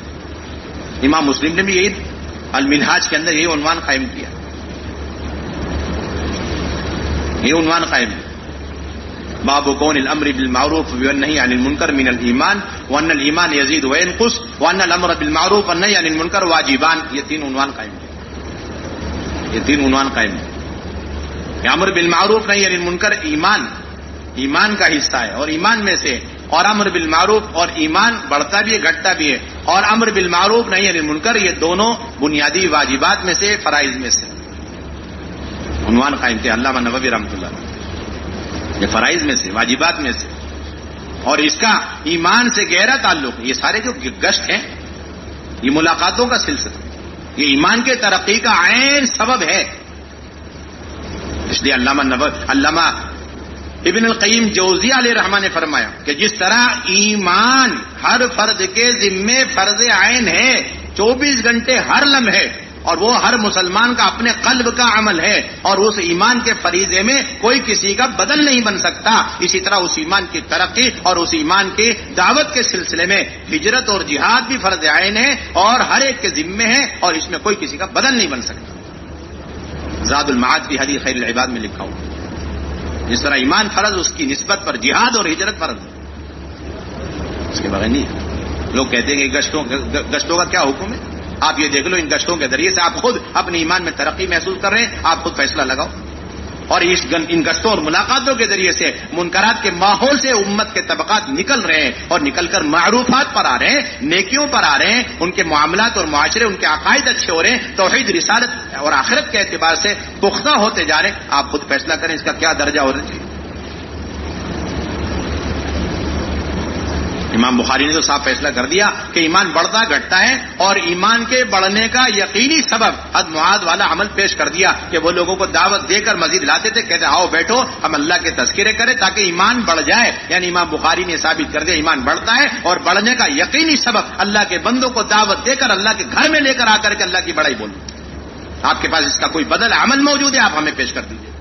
امام مسلم نے بھی یہی المنہاج کے اندر یہی عنوان قائم کیا، یہ عنوان قائم ہے، باب کون الامر بالمعروف والنہی عن المنکر من الایمان وان الایمان یزید و ینقص وان الامر بالمعروف والنہی عن المنکر واجبان۔ یہ تین عنوان قائم ہے۔ امر بالمعروف نہیں عن المنکر ایمان کا حصہ ہے، اور ایمان میں سے، اور امر بالمعروف اور ایمان بڑھتا بھی ہے گھٹتا بھی ہے، اور امر بالمعروف نہیں عن المنکر یہ دونوں بنیادی واجبات میں سے فرائض میں سے عنوان قائم تھے علامہ نووی رحمۃ اللہ، یہ فرائض میں سے واجبات میں سے، اور اس کا ایمان سے گہرا تعلق ہے۔ یہ سارے جو گشت ہیں یہ ملاقاتوں کا سلسلہ، یہ ایمان کے ترقی کا عین سبب ہے۔ اس لیے علامہ ابن القیم جوزی علیہ رحمہ نے فرمایا کہ جس طرح ایمان ہر فرد کے ذمے فرض عین ہے، 24 گھنٹے ہر لمحے، اور وہ ہر مسلمان کا اپنے قلب کا عمل ہے، اور اس ایمان کے فریضے میں کوئی کسی کا بدل نہیں بن سکتا، اسی طرح اس ایمان کی ترقی اور اس ایمان کی دعوت کے سلسلے میں ہجرت اور جہاد بھی فرض عین ہے اور ہر ایک کے ذمے ہے، اور اس میں کوئی کسی کا بدل نہیں بن سکتا۔ زاد المعاد کی حدیث خیر العباد میں لکھا ہوا، جس طرح ایمان فرض اس کی نسبت پر جہاد اور ہجرت فرض ہے، اس کے بغیر نہیں۔ لوگ کہتے ہیں کہ گشتوں کا کیا حکم ہے؟ آپ یہ دیکھ لو، ان گشتوں کے ذریعے سے آپ خود اپنے ایمان میں ترقی محسوس کر رہے ہیں، آپ خود فیصلہ لگاؤ، اور ان گشتوں اور ملاقاتوں کے ذریعے سے منکرات کے ماحول سے امت کے طبقات نکل رہے ہیں، اور نکل کر معروفات پر آ رہے ہیں، نیکیوں پر آ رہے ہیں، ان کے معاملات اور معاشرے ان کے عقائد اچھے ہو رہے ہیں، توحید رسالت اور آخرت کے اعتبار سے پختہ ہوتے جا رہے ہیں۔ آپ خود فیصلہ کریں اس کا کیا درجہ ہونا چاہیے۔ امام بخاری نے تو صاف فیصلہ کر دیا کہ ایمان بڑھتا گھٹتا ہے، اور ایمان کے بڑھنے کا یقینی سبب حد معاد والا عمل پیش کر دیا کہ وہ لوگوں کو دعوت دے کر مزید لاتے تھے، کہتے آؤ بیٹھو ہم اللہ کے تذکرے کریں تاکہ ایمان بڑھ جائے. یعنی امام بخاری نے ثابت کر دیا ایمان بڑھتا ہے، اور بڑھنے کا یقینی سبب اللہ کے بندوں کو دعوت دے کر اللہ کے گھر میں لے کر آ کر کے اللہ کی بڑائی بولو. آپ کے پاس اس کا کوئی بدل عمل موجود ہے، آپ ہمیں پیش کر دیجیے.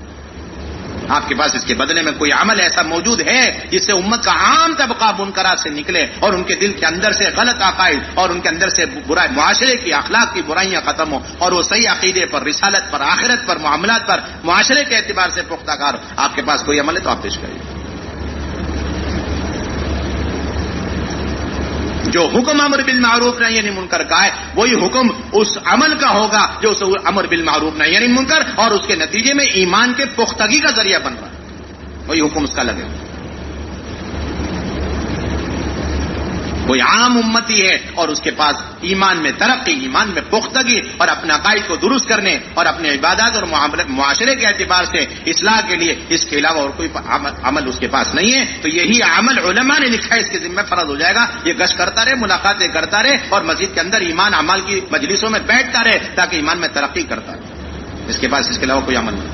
آپ کے پاس اس کے بدلے میں کوئی عمل ایسا موجود ہے جس سے امت کا عام طبقہ منکرات سے نکلے اور ان کے دل کے اندر سے غلط عقائد اور ان کے اندر سے برا معاشرے کی اخلاق کی برائیاں ختم ہو اور وہ صحیح عقیدے پر، رسالت پر، آخرت پر، معاملات پر، معاشرے کے اعتبار سے پختہ کار. آپ کے پاس کوئی عمل ہے تو آپ پیش کریے. جو حکم امر بالمعروف نہی عن المنکر کا ہے وہی حکم اس عمل کا ہوگا جو اس امر بالمعروف نہی عن المنکر اور اس کے نتیجے میں ایمان کے پختگی کا ذریعہ بن رہا ہے، وہی حکم اس کا لگے. کوئی عام امتی ہے اور اس کے پاس ایمان میں ترقی، ایمان میں پختگی اور اپنے عقائد کو درست کرنے اور اپنے عبادات اور معاشرے کے اعتبار سے اصلاح کے لیے اس کے علاوہ اور کوئی عمل اس کے پاس نہیں ہے، تو یہی عمل علماء نے لکھا ہے اس کے ذمہ فرض ہو جائے گا. یہ گشت کرتا رہے، ملاقاتیں کرتا رہے اور مسجد کے اندر ایمان اعمال کی مجلسوں میں بیٹھتا رہے تاکہ ایمان میں ترقی کرتا رہے. اس کے پاس اس کے علاوہ کوئی عمل نہیں.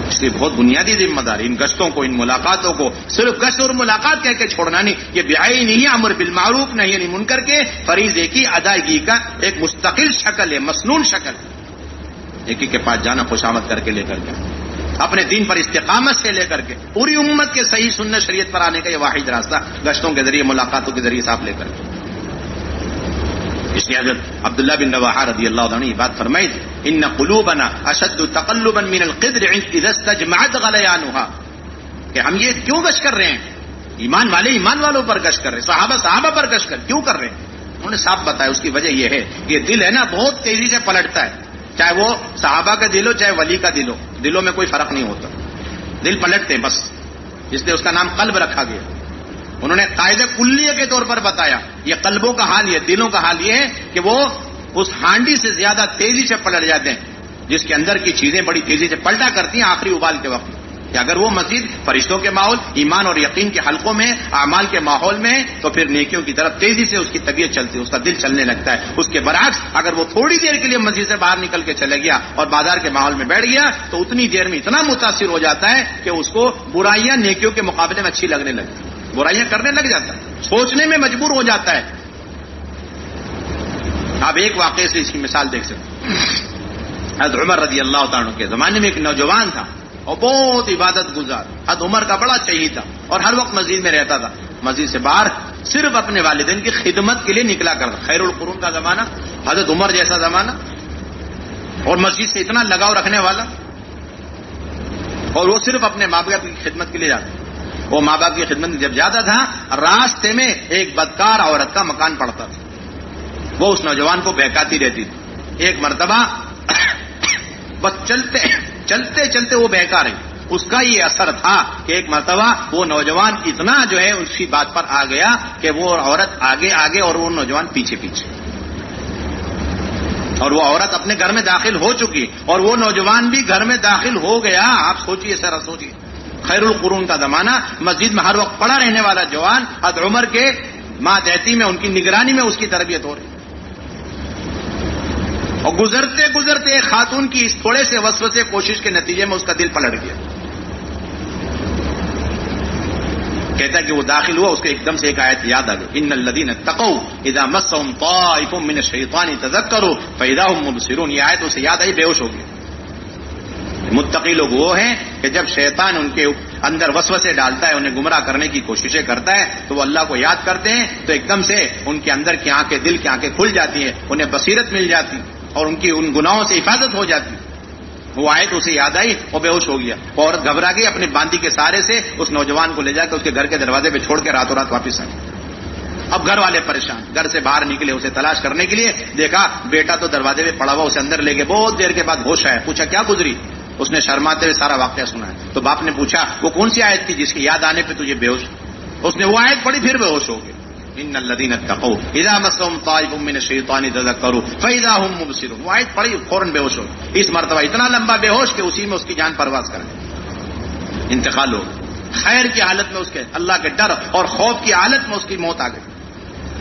اس لیے بہت بنیادی ذمہ داری ان گشتوں کو، ان ملاقاتوں کو صرف گشت اور ملاقات کہہ کے چھوڑنا نہیں، یہ بعین ہی امر بالمعروف نہی عن المنکر کے فریضے کی ادائیگی کا ایک مستقل شکل ہے، مسنون شکل. ایک کے پاس جانا خوشامد کر کے لے کر کے، اپنے دین پر استقامت سے لے کر کے پوری امت کے صحیح سنت شریعت پر آنے کا یہ واحد راستہ گشتوں کے ذریعے، ملاقاتوں کے ذریعے صاحب لے کر کے. اس لیے حضرت عبداللہ بن رواحہ رضی اللہ عنہ نے یہ بات فرمائی تھی، ان قلوبنا اشد تقلبا من القدر اذا استجمعت غلیانها، کہ ہم یہ کیوں گشت کر رہے ہیں؟ ایمان والے ایمان والوں پر گشت کر رہے ہیں، صحابہ پر گشت کر کیوں کر رہے ہیں؟ انہوں نے صاف بتایا اس کی وجہ یہ ہے کہ یہ دل ہے نا بہت تیزی سے پلٹتا ہے، چاہے وہ صحابہ کا دل ہو چاہے ولی کا دل ہو، دلوں میں کوئی فرق نہیں ہوتا، دل پلٹتے ہیں بس، اس لیے اس کا نام قلب رکھا گیا. انہوں نے قاعدہ کلیہ کے طور پر بتایا یہ قلبوں کا حال، یہ دلوں کا حال یہ ہے کہ وہ اس ہانڈی سے زیادہ تیزی سے پلٹ جاتے ہیں جس کے اندر کی چیزیں بڑی تیزی سے پلٹا کرتی ہیں آخری ابال کے وقت. کہ اگر وہ مزید فرشتوں کے ماحول، ایمان اور یقین کے حلقوں میں، اعمال کے ماحول میں، تو پھر نیکیوں کی طرف تیزی سے اس کی طبیعت چلتی ہے، اس کا دل چلنے لگتا ہے. اس کے برعکس اگر وہ تھوڑی دیر کے لیے مسجد سے باہر نکل کے چلے گیا اور بازار کے ماحول میں بیٹھ گیا تو اتنی دیر میں اتنا متاثر ہو جاتا ہے کہ اس کو برائیاں نیکیوں کے مقابلے میں اچھی لگنے لگتی ہیں، برائیاں کرنے لگ جاتا ہے، سوچنے میں مجبور ہو جاتا ہے. آپ ایک واقعے سے اس کی مثال دیکھ سکتے ہیں. حضرت عمر رضی اللہ تعالیٰ کے زمانے میں ایک نوجوان تھا اور بہت عبادت گزار، حضرت عمر کا بڑا چہیتا تھا اور ہر وقت مسجد میں رہتا تھا. مسجد سے باہر صرف اپنے والدین کی خدمت کے لیے نکلا کرتا. خیر القرون کا زمانہ، حضرت عمر جیسا زمانہ، اور مسجد سے اتنا لگاؤ رکھنے والا، اور وہ صرف اپنے ماں باپ کی خدمت کے لیے جاتا. وہ ماں باپ کی خدمت میں جب جاتا تھا راستے میں ایک بدکار عورت کا مکان پڑتا تھا، وہ اس نوجوان کو بہکاتی رہتی تھی. ایک مرتبہ بس چلتے چلتے وہ بہکا رہی. اس کا یہ اثر تھا کہ ایک مرتبہ وہ نوجوان اتنا جو ہے اس کی بات پر آ گیا کہ وہ عورت آگے آگے اور وہ نوجوان پیچھے پیچھے، اور وہ عورت اپنے گھر میں داخل ہو چکی اور وہ نوجوان بھی گھر میں داخل ہو گیا. آپ سوچئے، سر سوچئے، خیر القرون کا زمانہ، مسجد میں ہر وقت پڑا رہنے والا جوان، حضرت عمر کے ماتحتی میں ان کی نگرانی میں اس کی تربیت ہو رہی. اور گزرتے گزرتے ایک خاتون کی اس تھوڑے سے وسوسے کوشش کے نتیجے میں اس کا دل پلٹ گیا. کہتا ہے کہ وہ داخل ہوا، اس کو ایک دم سے ایک آیت یاد آ گئی، ان الذین اتقوا اذا مسهم طائف من الشیطان تذکروا فاذا هم مبصرون. یہ آیت اسے یاد آئی، بے ہوش ہو گیا. متقی لوگ وہ ہیں کہ جب شیطان ان کے اندر وسوسے ڈالتا ہے، انہیں گمراہ کرنے کی کوششیں کرتا ہے، تو وہ اللہ کو یاد کرتے ہیں تو ایک دم سے ان کے اندر کی آنکھیں، دل کی آنکھیں کھل جاتی ہیں، انہیں بصیرت مل جاتی اور ان کی ان گناہوں سے حفاظت ہو جاتی. وہ آیت اسے یاد آئی اور بے ہوش ہو گیا. عورت گھبرا گئی، اپنے باندی کے سہارے سے اس نوجوان کو لے جا کے اس کے گھر کے دروازے پہ چھوڑ کے راتوں رات واپس آئی. اب گھر والے پریشان، گھر سے باہر نکلے اسے تلاش کرنے کے لیے. دیکھا بیٹا تو دروازے پہ پڑا ہوا، اسے اندر لے گئے. بہت دیر کے بعد ہوش آیا، پوچھا کیا گزری؟ اس نے شرماتے ہوئے سارا واقعہ سنا ہے. تو باپ نے پوچھا وہ کون سی آیت تھی جس کی یاد آنے پہ تجھے بے ہوش؟ اس نے وہ آیت پڑھی، پھر بے ہوش ہو گئے. ان الذین اتقوا اذا مسهم طائف من الشیطان تذکروا فاذا هم مبصرون. وہ آیت پڑھی، فوراً بے ہوش ہو گئے. اس مرتبہ اتنا لمبا بے ہوش کہ اسی میں اس کی جان پرواز کر گئی. انتقال ہو گیا. خیر کی حالت میں اس کے اللہ کے ڈر اور خوف کی حالت میں اس کی موت آ گئی.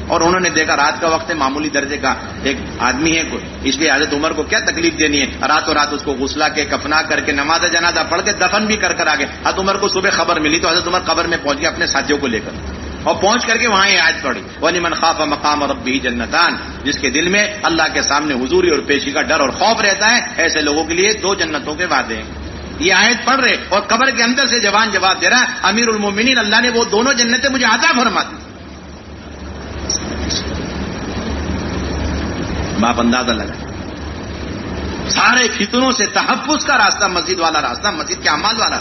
اور انہوں نے دیکھا رات کا وقت ہے, معمولی درجے کا ایک آدمی ہے کوئی, اس لیے حضرت عمر کو کیا تکلیف دینی ہے, راتوں رات اس کو غسلا کے کفنا کر کے نماز جنازہ پڑھ کے دفن بھی کر آگے. حضرت عمر کو صبح خبر ملی تو حضرت عمر قبر میں پہنچ گئے اپنے ساتھیوں کو لے کر, اور پہنچ کر کے وہاں یہ آیت پڑھی وَلِمَنْ خَافَ مَقَامَ رَبِّهِ جَنَّتَانِ, جس کے دل میں اللہ کے سامنے حضوری اور پیشی کا ڈر اور خوف رہتا ہے, ایسے لوگوں کے لیے 2 جنتوں کے وعدے ہیں. یہ آیت پڑھ رہے اور قبر کے اندر سے جوان جواب دے رہا ہے, امیر المومنین اللہ نے وہ دونوں جنتیں مجھے عطا فرما دی. باپ اندازہ لگا, سارے فتنوں سے تحفظ کا راستہ مسجد والا راستہ, مسجد کے اعمال والا.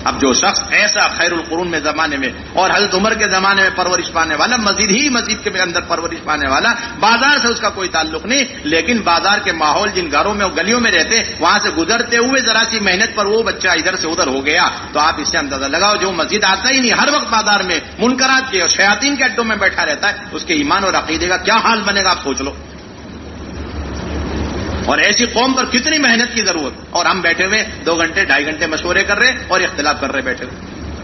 اب جو شخص ایسا خیر القرون میں زمانے میں اور حضرت عمر کے زمانے میں پرورش پانے والا, مسجد کے اندر پرورش پانے والا, بازار سے اس کا کوئی تعلق نہیں, لیکن بازار کے ماحول جن گھروں میں اور گلیوں میں رہتے وہاں سے گزرتے ہوئے ذرا سی محنت پر وہ بچہ ادھر سے ادھر ہو گیا, تو آپ اس سے اندازہ لگاؤ جو مسجد آتا ہی نہیں, ہر وقت بازار میں منکرات کے اور شیاطین کے اڈوں میں بیٹھا رہتا ہے, اس کے ایمان اور عقیدے کا کیا حال بنے گا آپ سوچ لو. اور ایسی قوم پر کتنی محنت کی ضرورت, اور ہم بیٹھے ہوئے 2 گھنٹے 2.5 گھنٹے مشورے کر رہے اور اختلاف کر رہے بیٹھے ہوئے.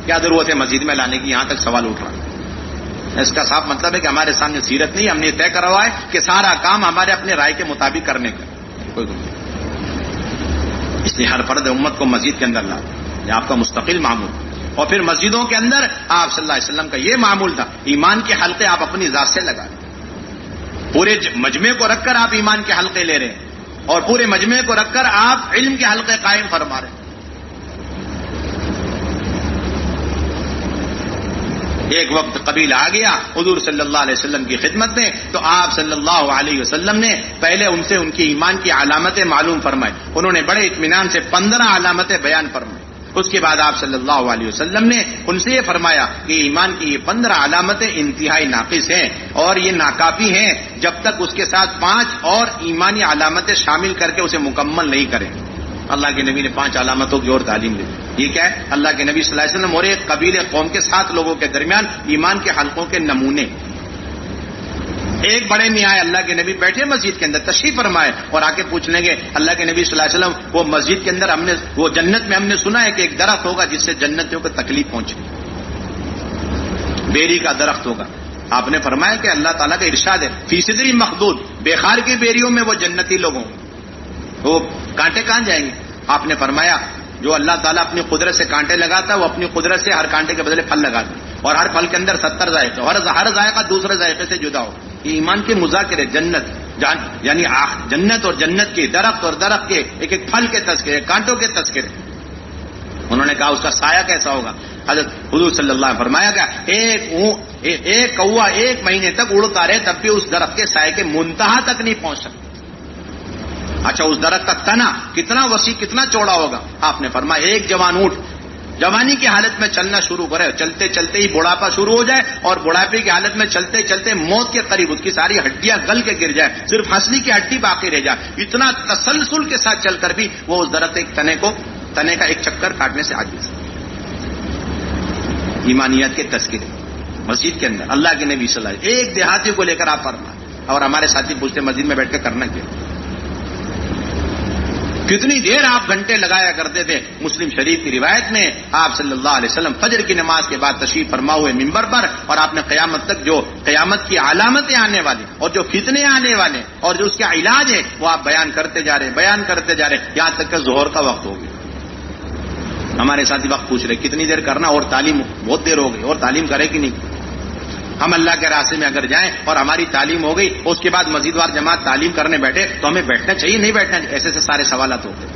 کیا ضرورت ہے مسجد میں لانے کی, یہاں تک سوال اٹھ رہا. اس کا صاف مطلب ہے کہ ہمارے سامنے سیرت نہیں, ہم نے طے کرا ہوا ہے کہ سارا کام ہمارے اپنے رائے کے مطابق کرنے کا کوئی نہیں. اس لیے ہر فرد امت کو مسجد کے اندر لا, یہ آپ کا مستقل معمول. اور پھر مسجدوں کے اندر آپ صلی اللہ علیہ وسلم کا یہ معمول تھا, ایمان کے حلقے آپ اپنی ذات سے لگا, پورے مجمع کو رکھ کر آپ ایمان کے حلقے لے رہے ہیں, اور پورے مجمع کو رکھ کر آپ علم کے حلقے قائم فرما رہے ہیں. ایک وقت قبیلہ آ گیا حضور صلی اللہ علیہ وسلم کی خدمت میں, تو آپ صلی اللہ علیہ وسلم نے پہلے ان سے ان کی ایمان کی علامتیں معلوم فرمائی. انہوں نے بڑے اطمینان سے 15 علامتیں بیان فرمائی. اس کے بعد آپ صلی اللہ علیہ وسلم نے ان سے یہ فرمایا کہ ایمان کی یہ 15 علامتیں انتہائی ناقص ہیں اور یہ ناکافی ہیں جب تک اس کے ساتھ 5 اور ایمانی علامتیں شامل کر کے اسے مکمل نہیں کریں. اللہ کے نبی نے 5 علامتوں کی اور تعلیم دی. یہ کیا ہے؟ اللہ کے نبی صلی اللہ علیہ وسلم اور ایک قبیلے قوم کے 7 لوگوں کے درمیان ایمان کے حلقوں کے نمونے. ایک بڑے میاں اللہ کے نبی بیٹھے مسجد کے اندر تشریف فرمائے اور آ کے پوچھ لیں گے اللہ کے نبی صلی اللہ علیہ وسلم, وہ مسجد کے اندر وہ جنت میں ہم نے سنا ہے کہ ایک درخت ہوگا جس سے جنتیوں کو تکلیف پہنچے, بیری کا درخت ہوگا. آپ نے فرمایا کہ اللہ تعالیٰ کا ارشاد ہے فی صدری مخدود, بےخار کی بیریوں میں وہ جنتی لوگوں, وہ کانٹے کہاں جائیں گے. آپ نے فرمایا جو اللہ تعالیٰ اپنی قدرت سے کانٹے لگاتا ہے وہ اپنی قدرت سے ہر کانٹے کے بدلے پھل لگاتا ہے, اور ہر پھل کے اندر 70 ذائقے, ہر ذائقہ دوسرے ذائقے سے جدا ہو. یہ ایمان کے مذاکرے, یعنی جنت اور جنت کے, درخت اور درخت کے, ایک ایک پھل کے تذکرے, کانٹوں کے تذکرے. انہوں نے کہا اس کا سایہ کیسا ہوگا. حضرت حضور صلی اللہ علیہ وسلم فرمایا کہ ایک کوا 1 مہینے تک اڑتا رہے تب بھی اس درخت کے سائے کے منتہا تک نہیں پہنچ سکتا. اچھا اس درخت کا تنا کتنا وسیع کتنا چوڑا ہوگا. آپ نے فرمایا ایک جوان اونٹ جوانی کی حالت میں چلنا شروع کرے, چلتے چلتے ہی بڑھاپا شروع ہو جائے اور بڑھاپے کی حالت میں چلتے چلتے موت کے قریب اس کی ساری ہڈیاں گل کے گر جائے, صرف ہنسلی کی ہڈی باقی رہ جائے, اتنا تسلسل کے ساتھ چل کر بھی وہ اس درخت تنے کا ایک چکر کاٹنے سے عاجز. ایمانیات کے تذکرے مسجد کے اندر اللہ کے نبی صلی اللہ علیہ وسلم, ایک دیہاتی کو لے کر آپ فرمائیں. اور ہمارے ساتھی پوچھتے مسجد میں بیٹھ کے کرنا کیا, کتنی دیر آپ گھنٹے لگایا کرتے تھے. مسلم شریف کی روایت میں آپ صلی اللہ علیہ وسلم فجر کی نماز کے بعد تشریف فرما ہوئے ممبر پر, اور آپ نے قیامت تک جو قیامت کی علامتیں آنے والی اور جو فتنے آنے والے اور جو اس کا علاج ہے وہ آپ بیان کرتے جا رہے یہاں تک کہ ظہر کا وقت ہو گیا. ہمارے ساتھی وقت پوچھ رہے کتنی دیر کرنا, اور تعلیم بہت دیر ہو گئی, اور تعلیم کرے کہ نہیں. ہم اللہ کے راستے میں اگر جائیں اور ہماری تعلیم ہو گئی, اس کے بعد مسجد وار جماعت تعلیم کرنے بیٹھے تو ہمیں بیٹھنا چاہیے نہیں بیٹھنا, ایسے سارے سوالات ہوتے.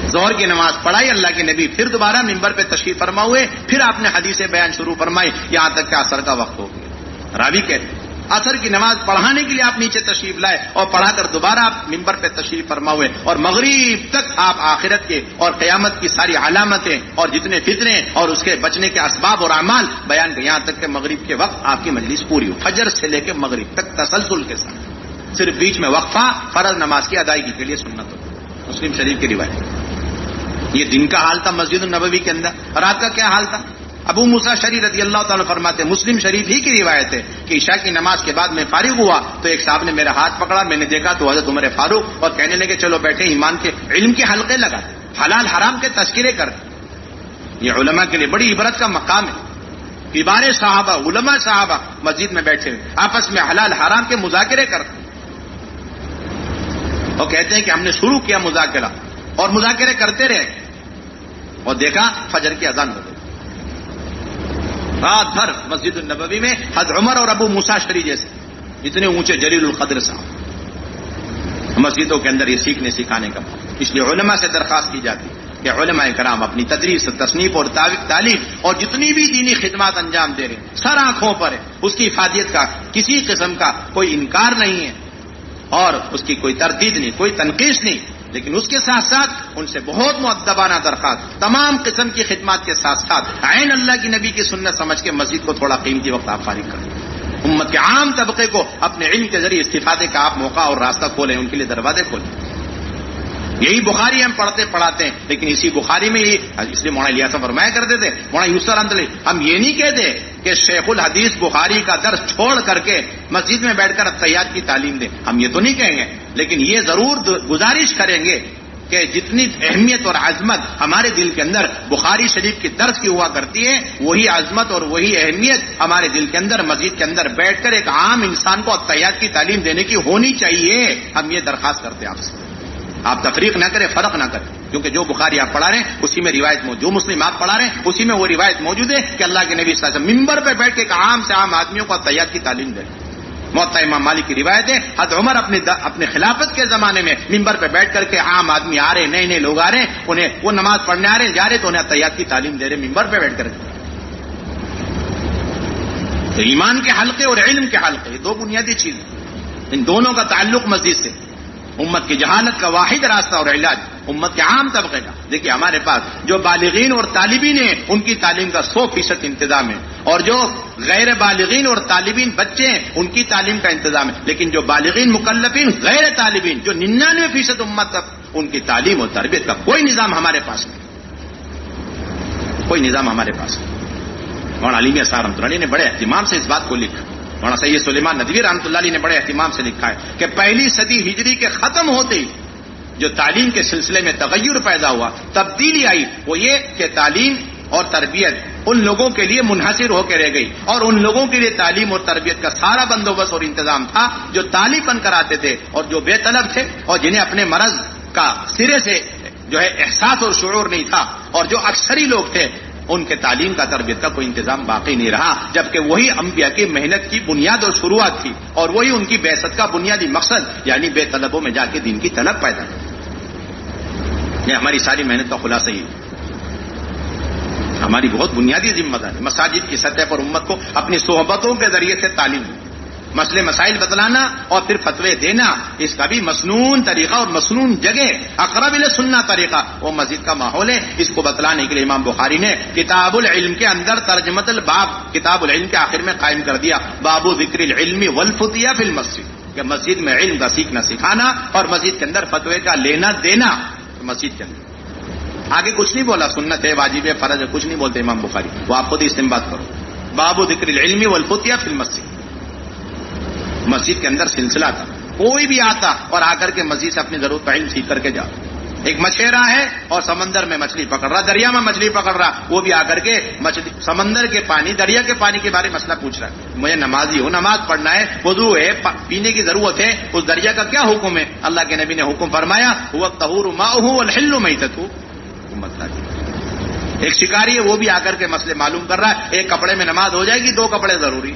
ظہر کی نماز پڑھائی اللہ کے نبی, پھر دوبارہ ممبر پہ تشریف فرما ہوئے, پھر آپ نے حدیث بیان شروع فرمائی یہاں تک کہ عصر کا وقت ہو گیا. راوی کہتے عصر کی نماز پڑھانے کے لیے آپ نیچے تشریف لائے اور پڑھا کر دوبارہ آپ ممبر پہ تشریف فرما ہوئے, اور مغرب تک آپ آخرت کے اور قیامت کی ساری علامتیں اور جتنے فتنے اور اس کے بچنے کے اسباب اور اعمال بیان کر, یہاں تک کہ مغرب کے وقت آپ کی مجلس پوری ہو, فجر سے لے کے مغرب تک تسلسل کے ساتھ, صرف بیچ میں وقفہ فرض نماز کی ادائیگی کے لیے سنت ہو. مسلم شریف کی روایت. یہ دن کا حال تھا مسجد النبوی کے اندر. رات کا کیا حال تھا؟ ابو موسیٰ شری رضی اللہ تعالیٰ فرماتے, مسلم شریف ہی کی روایت ہے کہ عشاء کی نماز کے بعد میں فارغ ہوا تو ایک صاحب نے میرا ہاتھ پکڑا, میں نے دیکھا تو حضرت عمر فاروق, اور کہنے لگے چلو بیٹھے ایمان کے علم کے حلقے لگا. حلال حرام کے تذکرے کرتے. یہ علماء کے لیے بڑی عبرت کا مقام ہے. کبار صحابہ، علماء صحابہ مسجد میں بیٹھے ہوئے آپس میں حلال حرام کے مذاکرے کرتے. وہ کہتے ہیں کہ ہم نے شروع کیا مذاکرہ اور مذاکرے کرتے رہے اور دیکھا فجر کی اذان ہو گئی. رات بھر مسجد النبوی میں حضرت عمر اور ابو موسیٰ اشعری جیسے اتنے اونچے جلیل القدر صاحب مسجدوں کے اندر یہ سیکھنے سکھانے کا. اس لیے علماء سے درخواست کی جاتی کہ علماء کرام اپنی تدریس، تصنیف اور تعلیم اور جتنی بھی دینی خدمات انجام دے رہے ہیں سر آنکھوں پر ہے. اس کی افادیت کا کسی قسم کا کوئی انکار نہیں ہے اور اس کی کوئی تردید نہیں، کوئی تنقیص نہیں، لیکن اس کے ساتھ ساتھ ان سے بہت مؤدبانہ درخواست تمام قسم کی خدمات کے ساتھ ساتھ عین اللہ کی نبی کی سنت سمجھ کے مسجد کو تھوڑا قیمتی وقت آپ فارغ کریں. امت کے عام طبقے کو اپنے علم کے ذریعے استفادے کا آپ موقع اور راستہ کھولیں، ان کے لیے دروازے کھولیں. یہی بخاری ہم پڑھتے پڑھاتے ہیں، لیکن اسی بخاری میں اس لیے مولانا الیاس فرمایا کرتے تھے، مولانا یوسف رحمۃ اللہ، ہم یہ نہیں کہتے کہ شیخ الحدیث بخاری کا درس چھوڑ کر کے مسجد میں بیٹھ کر التحیات کی تعلیم دیں، ہم یہ تو نہیں کہیں گے، لیکن یہ ضرور گزارش کریں گے کہ جتنی اہمیت اور عظمت ہمارے دل کے اندر بخاری شریف کی درس کی ہوا کرتی ہے، وہی عظمت اور وہی اہمیت ہمارے دل کے اندر مسجد کے اندر بیٹھ کر ایک عام انسان کو التحیات کی تعلیم دینے کی ہونی چاہیے. ہم یہ درخواست کرتے ہیں آپ سے. آپ تفریق نہ کریں، فرق نہ کریں، کیونکہ جو بخاری آپ پڑھا رہے ہیں اسی میں روایت موجود، جو مسلم آپ پڑھا رہے ہیں اسی میں وہ روایت موجود ہے کہ اللہ کے نبی صلی اللہ علیہ وسلم ممبر پہ بیٹھ کے ایک عام سے عام آدمیوں کو التحیات کی تعلیم دیں. موطا امام مالک کی روایت ہے، حضرت عمر اپنے خلافت کے زمانے میں ممبر پہ بیٹھ کر کے عام آدمی آ رہے، نئے نئے لوگ آ رہے ہیں، انہیں وہ نماز پڑھنے آ رہے ہیں، جا رہے تو انہیں التحیات کی تعلیم دے رہے ممبر پہ بیٹھ کر کے. تو ایمان کے حلقے اور علم کے حلقے، یہ دو بنیادی چیزیں، ان دونوں کا تعلق مسجد سے. امت کی جہالت کا واحد راستہ اور علاج امت کے عام طبقے کا. دیکھیے ہمارے پاس جو بالغین اور طالبین ہیں ان کی تعلیم کا 100% انتظام ہے، اور جو غیر بالغین اور طالبین بچے ہیں ان کی تعلیم کا انتظام ہے. لیکن جو بالغین مکلفین غیر طالبین جو 99% امت کا، ان کی تعلیم اور تربیت کا کوئی نظام ہمارے پاس نہیں، کوئی نظام ہمارے پاس نہیں. مولانا علی میاں صاحب رحمۃ اللہ علیہ نے بڑے اہتمام سے اس بات کو لکھا. مولانا سید سلیمان ندوی رحمۃ اللہ علیہ نے بڑے اہتمام سے لکھا ہے کہ پہلی صدی ہجری کے ختم ہوتے ہی جو تعلیم کے سلسلے میں تغیر پیدا ہوا، تبدیلی آئی، وہ یہ کہ تعلیم اور تربیت ان لوگوں کے لیے منحصر ہو کے رہ گئی، اور ان لوگوں کے لیے تعلیم اور تربیت کا سارا بندوبست اور انتظام تھا جو طالب بن کر آتے تھے اور جو بے طلب تھے اور جنہیں اپنے مرض کا سرے سے جو ہے احساس اور شعور نہیں تھا، اور جو اکثری لوگ تھے ان کے تعلیم کا تربیت کا کوئی انتظام باقی نہیں رہا. جبکہ وہی انبیاء کی محنت کی بنیاد اور شروعات تھی، اور وہی ان کی بعثت کا بنیادی مقصد، یعنی بے طلبوں میں جا کے دین کی طلب پیدا کی. یہ ہماری ساری محنت کا خلاصہ ہی ہے. ہماری بہت بنیادی ذمہ داری مساجد کی سطح پر امت کو اپنی صحبتوں کے ذریعے سے تعلیم، مسئلے مسائل بتلانا اور پھر فتوے دینا، اس کا بھی مسنون طریقہ اور مسنون جگہ، اقرب الی سنہ طریقہ وہ مسجد کا ماحول ہے. اس کو بتلانے کے لیے امام بخاری نے کتاب العلم کے اندر ترجمۃ الباب کتاب العلم کے آخر میں قائم کر دیا، باب ذکر العلم والفتیہ فی المسجد، کہ مسجد میں علم کا سیکھنا سکھانا اور مسجد کے اندر فتوے کا لینا دینا. مسجد کے اندر آگے کچھ نہیں بولا، سنت ہے، واجب ہے، فرض ہے، کچھ نہیں بولتے امام بخاری، وہ آپ خود استنباط کرو. باب ذکر العلم والفتیہ فی المسجد، مسجد کے اندر سلسلہ تھا، کوئی بھی آتا اور آ کر کے مسجد سے اپنی ضرورت کا علم سیکھ کر کے جا. ایک مچھیرا ہے اور سمندر میں مچھلی پکڑ رہا، دریا میں مچھلی پکڑ رہا، وہ بھی آ کر کے مچھلی سمندر کے پانی، دریا کے پانی کے بارے میں مسئلہ پوچھ رہا ہے. مجھے نمازی ہوں، نماز پڑھنا ہے، وضو ہے، پینے کی ضرورت ہے، اس دریا کا کیا حکم ہے؟ اللہ کے نبی نے حکم فرمایا هو الطهور ماؤه والحل میتته. ایک شکاری ہے، وہ بھی آ کر کے مسئلے معلوم کر رہا ہے. ایک کپڑے میں نماز ہو جائے گی، دو کپڑے ضروری.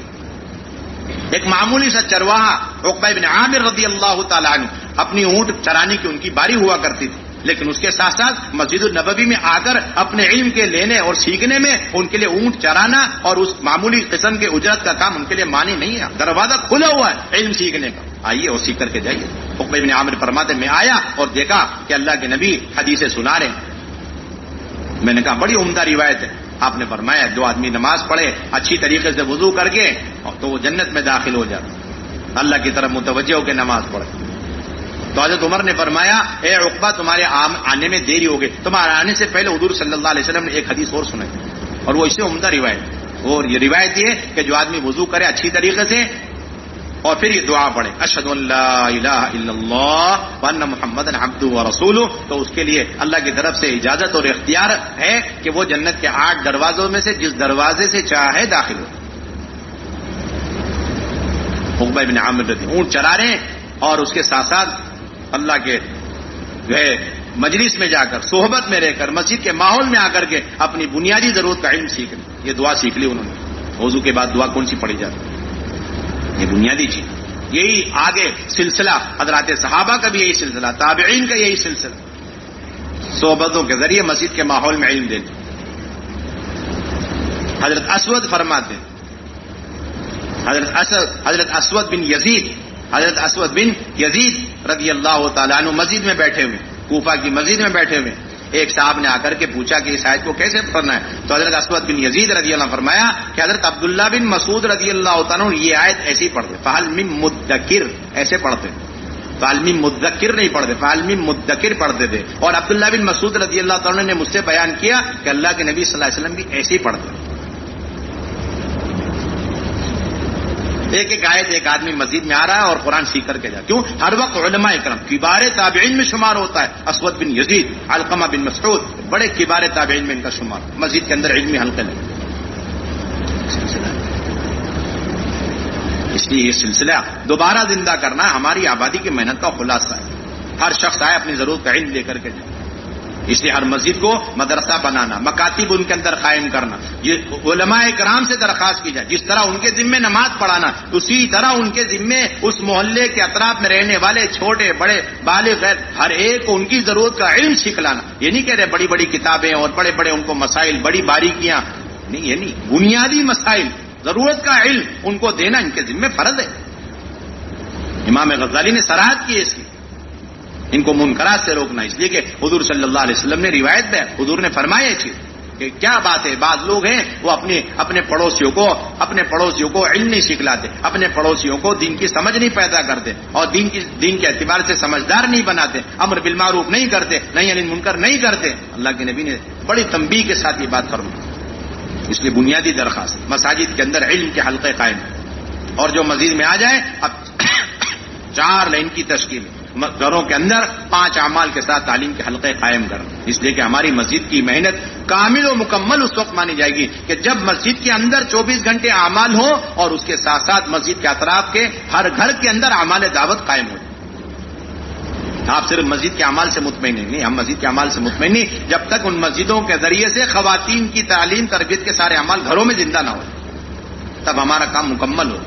ایک معمولی سا چرواہا عقبہ بن عامر رضی اللہ تعالیٰ عنہ، اپنی اونٹ چرانے کی ان کی باری ہوا کرتی تھی، لیکن اس کے ساتھ ساتھ مسجد النبوی میں آ کر اپنے علم کے لینے اور سیکھنے میں ان کے لیے اونٹ چرانا اور اس معمولی قسم کے اجرت کا کام ان کے لیے مانی نہیں ہے. دروازہ کھلا ہوا ہے علم سیکھنے کا، آئیے اور سیکھ کر کے جائیے. عقبہ بن عامر فرماتے میں آیا اور دیکھا کہ اللہ کے نبی حدیثیں سنا رہے ہیں. میں نے کہا بڑی عمدہ روایت ہے. آپ نے فرمایا جو آدمی نماز پڑھے اچھی طریقے سے وضو کر کے تو وہ جنت میں داخل ہو جاتا، اللہ کی طرف متوجہ ہو کے نماز پڑھے. تو حضرت عمر نے فرمایا اے عقبہ تمہارے آنے میں دیری ہو گئی، تمہارے آنے سے پہلے حضور صلی اللہ علیہ وسلم نے ایک حدیث اور سنائی، اور وہ اس سے عمدہ روایت ہے. اور یہ روایت یہ کہ جو آدمی وضو کرے اچھی طریقے سے اور پھر یہ دعا پڑھیں اشہد ان لا الہ الا اللہ وان محمدن عبدہ ورسولہ، تو اس کے لیے اللہ کی طرف سے اجازت اور اختیار ہے کہ وہ جنت کے 8 دروازوں میں سے جس دروازے سے چاہے داخل ہو۔ عقبہ بن عامر اونٹ چرا رہے ہیں اور اس کے ساتھ ساتھ اللہ کے مجلس میں جا کر، صحبت میں رہ کر، مسجد کے ماحول میں آ کر کے اپنی بنیادی ضرورت کا علم سیکھ لی، یہ دعا سیکھ لی انہوں نے۔ وضو کے بعد دعا کون سی پڑھی جاتی ہے؟ یہ بنیادی چیز، یہی آگے سلسلہ حضرات صحابہ کا بھی یہی سلسلہ، تابعین کا یہی سلسلہ، صحبتوں کے ذریعے مسجد کے ماحول میں علم دینا۔ حضرت اسود فرماتے ہیں، حضرت اسود بن یزید رضی اللہ تعالیٰ عنہ مسجد میں بیٹھے ہوئے، کوفہ کی مسجد میں بیٹھے ہوئے، ایک صاحب نے آ کر کے پوچھا کہ اس آیت کو کیسے پڑھنا ہے، تو حضرت اسود بن یزید رضی اللہ عنہ فرمایا کہ حضرت عبداللہ بن مسعود رضی اللہ تعالیٰ عنہ یہ آیت ایسی پڑھتے، فہل من مدکر ایسے پڑھتے، فہل من مدکر نہیں پڑھتے، فہل من مدکر پڑھتے تھے، اور عبداللہ بن مسعود رضی اللہ تعالیٰ نے مجھ سے بیان کیا کہ اللہ کے نبی صلی اللہ علیہ وسلم بھی ایسے ہی پڑھتے۔ ایک ایک آیت ایک آدمی مسجد میں آ رہا ہے اور قرآن سیکھ کر کے جا، کیوں؟ ہر وقت علماء اکرام کبار تابعین میں شمار ہوتا ہے، اسود بن یزید، علقمہ بن مسعود، بڑے کبار تابعین میں ان کا شمار، مسجد کے اندر علمی حلقے لگے۔ اس لیے یہ سلسلہ دوبارہ زندہ کرنا ہماری آبادی کی محنت کا خلاصہ ہے، ہر شخص آئے اپنی ضرورت کا علم لے کر کے جائے، اس لیے ہر مسجد کو مدرسہ بنانا، مکاتب ان کے اندر قائم کرنا، یہ علماء کرام سے درخواست کی جائے، جس طرح ان کے ذمے نماز پڑھانا اسی طرح ان کے ذمے اس محلے کے اطراف میں رہنے والے چھوٹے بڑے بالغ غیر ہر ایک کو ان کی ضرورت کا علم سکھلانا۔ یہ نہیں کہہ رہے بڑی بڑی کتابیں اور بڑے بڑے ان کو مسائل، بڑی باریکیاں نہیں، یہ نہیں، بنیادی مسائل، ضرورت کا علم ان کو دینا ان کے ذمے فرض ہے۔ امام غزالی نے صراحت کی اس کی، ان کو منکرات سے روکنا، اس لیے کہ حضور صلی اللہ علیہ وسلم نے روایت میں حضور نے فرمایا یہ چیز کہ کیا بات ہے، بعض لوگ ہیں وہ اپنے پڑوسیوں کو علم نہیں سکھلاتے، اپنے پڑوسیوں کو دین کی سمجھ نہیں پیدا کرتے اور دین کے اعتبار سے سمجھدار نہیں بناتے، امر بالمعروف نہیں کرتے، نہی عن المنکر نہیں کرتے۔ اللہ کے نبی نے بڑی تنبیہ کے ساتھ یہ بات فرمائی۔ اس لیے بنیادی درخواست مساجد کے اندر علم کے حلقے قائم، اور جو مسجد میں آ جائے اب 4 لائن کی تشکیل، گھروں کے اندر 5 اعمال کے ساتھ تعلیم کے حلقے قائم کرنا، اس لیے کہ ہماری مسجد کی محنت کامل و مکمل اس وقت مانی جائے گی کہ جب مسجد کے اندر 24 گھنٹے اعمال ہو اور اس کے ساتھ ساتھ مسجد کے اطراف کے ہر گھر کے اندر اعمال دعوت قائم ہو۔ آپ صرف مسجد کے اعمال سے مطمئن نہیں، ہم مسجد کے اعمال سے مطمئن نہیں جب تک ان مسجدوں کے ذریعے سے خواتین کی تعلیم تربیت کے سارے اعمال گھروں میں زندہ نہ ہو، تب ہمارا کام مکمل ہو۔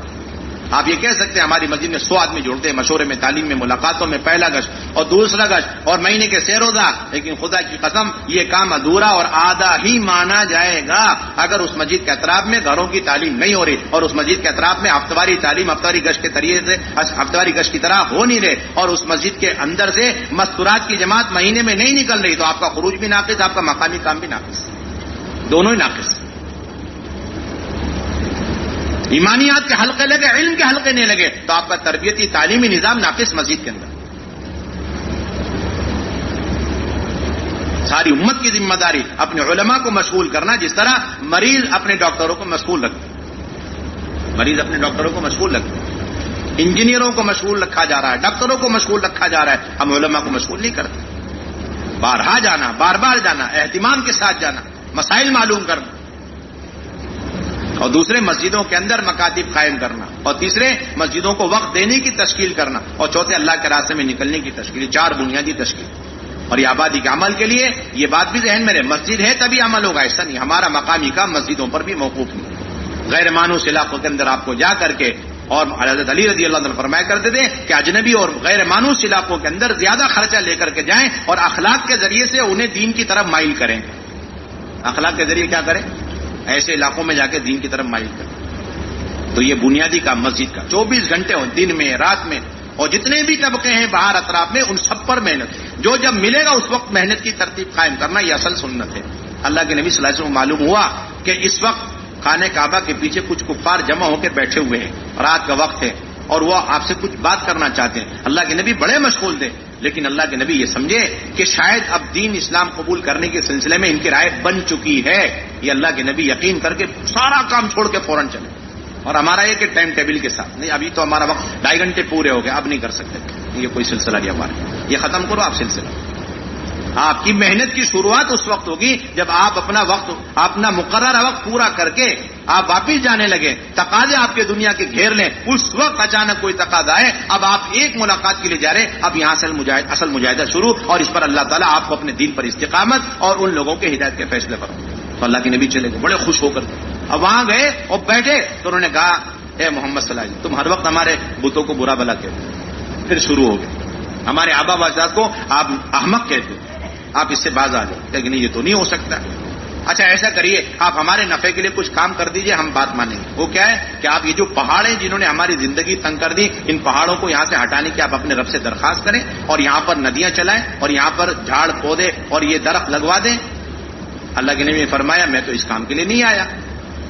آپ یہ کہہ سکتے ہیں ہماری مسجد میں 100 آدمی جڑتے ہیں مشورے میں، تعلیم میں، ملاقاتوں میں، پہلا گشت اور دوسرا گشت اور مہینے کے سیر روزہ، لیکن خدا کی قسم یہ کام ادھورا اور آدھا ہی مانا جائے گا اگر اس مسجد کے اطراف میں گھروں کی تعلیم نہیں ہو رہی اور اس مسجد کے اطراف میں ہفتواری تعلیم ہفتواری گشت کے طریقے سے ہفتواری گشت کی طرح ہو نہیں رہے اور اس مسجد کے اندر سے مستورات کی جماعت مہینے میں نہیں نکل رہی، تو آپ کا خروج بھی ناقص، آپ کا مقامی کام بھی ناقص، دونوں ہی ناقص۔ ایمانیات کے حلقے لگے، علم کے حلقے نہیں لگے تو آپ کا تربیتی تعلیمی نظام ناقص مسجد کے اندر۔ ساری امت کی ذمہ داری اپنے علماء کو مشغول کرنا، جس طرح مریض اپنے ڈاکٹروں کو مشغول رکھتے، انجینئروں کو مشغول رکھا جا رہا ہے، ڈاکٹروں کو مشغول رکھا جا رہا ہے، ہم علماء کو مشغول نہیں کرتے۔ بارہا جانا، بار بار جانا، اہتمام کے ساتھ جانا، مسائل معلوم کرنا، اور دوسرے مسجدوں کے اندر مکاتب قائم کرنا، اور تیسرے مسجدوں کو وقت دینے کی تشکیل کرنا، اور چوتھے اللہ کے راستے میں نکلنے کی تشکیل، 4 بنیادی تشکیل۔ اور یہ آبادی کے عمل کے لیے یہ بات بھی ذہن میں رہے، مسجد ہے تبھی عمل ہوگا، ایسا نہیں، ہمارا مقامی کام مسجدوں پر بھی موقوف نہیں۔ غیر مانوس علاقوں کے اندر آپ کو جا کر کے، اور حضرت علی رضی اللہ عنہ فرمایا کرتے تھے کہ اجنبی اور غیر مانوس علاقوں کے اندر زیادہ خرچہ لے کر کے جائیں اور اخلاق کے ذریعے سے انہیں دین کی طرف مائل کریں۔ اخلاق کے ذریعے کیا کریں؟ ایسے علاقوں میں جا کے دین کی طرف مائل کریں۔ تو یہ بنیادی کام مسجد کا 24 گھنٹے ہو، دن میں، رات میں، اور جتنے بھی طبقے ہیں باہر اطراف میں، ان سب پر محنت، جو جب ملے گا اس وقت محنت کی ترتیب قائم کرنا، یہ اصل سنت ہے۔ اللہ کے نبی صلی اللہ علیہ وسلم کو معلوم ہوا کہ اس وقت خانہ کعبہ کے پیچھے کچھ کفار جمع ہو کے بیٹھے ہوئے ہیں، رات کا وقت ہے اور وہ آپ سے کچھ بات کرنا چاہتے ہیں۔ اللہ کے نبی بڑے مشغول تھے، لیکن اللہ کے نبی یہ سمجھے کہ شاید اب دین اسلام قبول کرنے کے سلسلے میں ان کی رائے بن چکی ہے، یہ اللہ کے نبی یقین کر کے سارا کام چھوڑ کے فوراً چلے اور ہمارا یہ کہ ٹائم ٹیبل کے ساتھ نہیں، ابھی تو ہمارا وقت 2.5 گھنٹے پورے ہو گئے، اب نہیں کر سکتے، یہ کوئی سلسلہ نہیں ہمارا، یہ ختم کرو آپ سلسلہ۔ آپ کی محنت کی شروعات اس وقت ہوگی جب آپ اپنا وقت، اپنا مقررہ وقت پورا کر کے آپ واپس جانے لگے، تقاضے آپ کے دنیا کے گھیر لیں، اس وقت اچانک کوئی تقاضا ہے، اب آپ ایک ملاقات کے لیے جا رہے ہیں، اب یہاں سے اصل مجاہدہ شروع، اور اس پر اللہ تعالیٰ آپ کو اپنے دین پر استقامت اور ان لوگوں کے ہدایت کے فیصلے پر۔ تو اللہ کے نبی چلے گئے بڑے خوش ہو کر، اب وہاں گئے اور بیٹھے تو انہوں نے کہا اے محمد صلی اللہ علیہ وسلم، تم ہر وقت ہمارے بتوں کو برا بھلا کہتے ہو، پھر شروع ہو گئے، ہمارے آبا و اجداد کو آپ احمق کہتے ہو، آپ اس سے باز آ جاؤ، لیکن یہ تو نہیں ہو سکتا۔ اچھا ایسا کریے، آپ ہمارے نفع کے لیے کچھ کام کر دیجئے، ہم بات مانیں گے۔ وہ کیا ہے کہ آپ یہ جو پہاڑ ہیں جنہوں نے ہماری زندگی تنگ کر دی، ان پہاڑوں کو یہاں سے ہٹانے کی آپ اپنے رب سے درخواست کریں، اور یہاں پر ندیاں چلائیں، اور یہاں پر جھاڑ پودے اور یہ درخت لگوا دیں۔ اللہ کے نبی نے فرمایا میں تو اس کام کے لیے نہیں آیا۔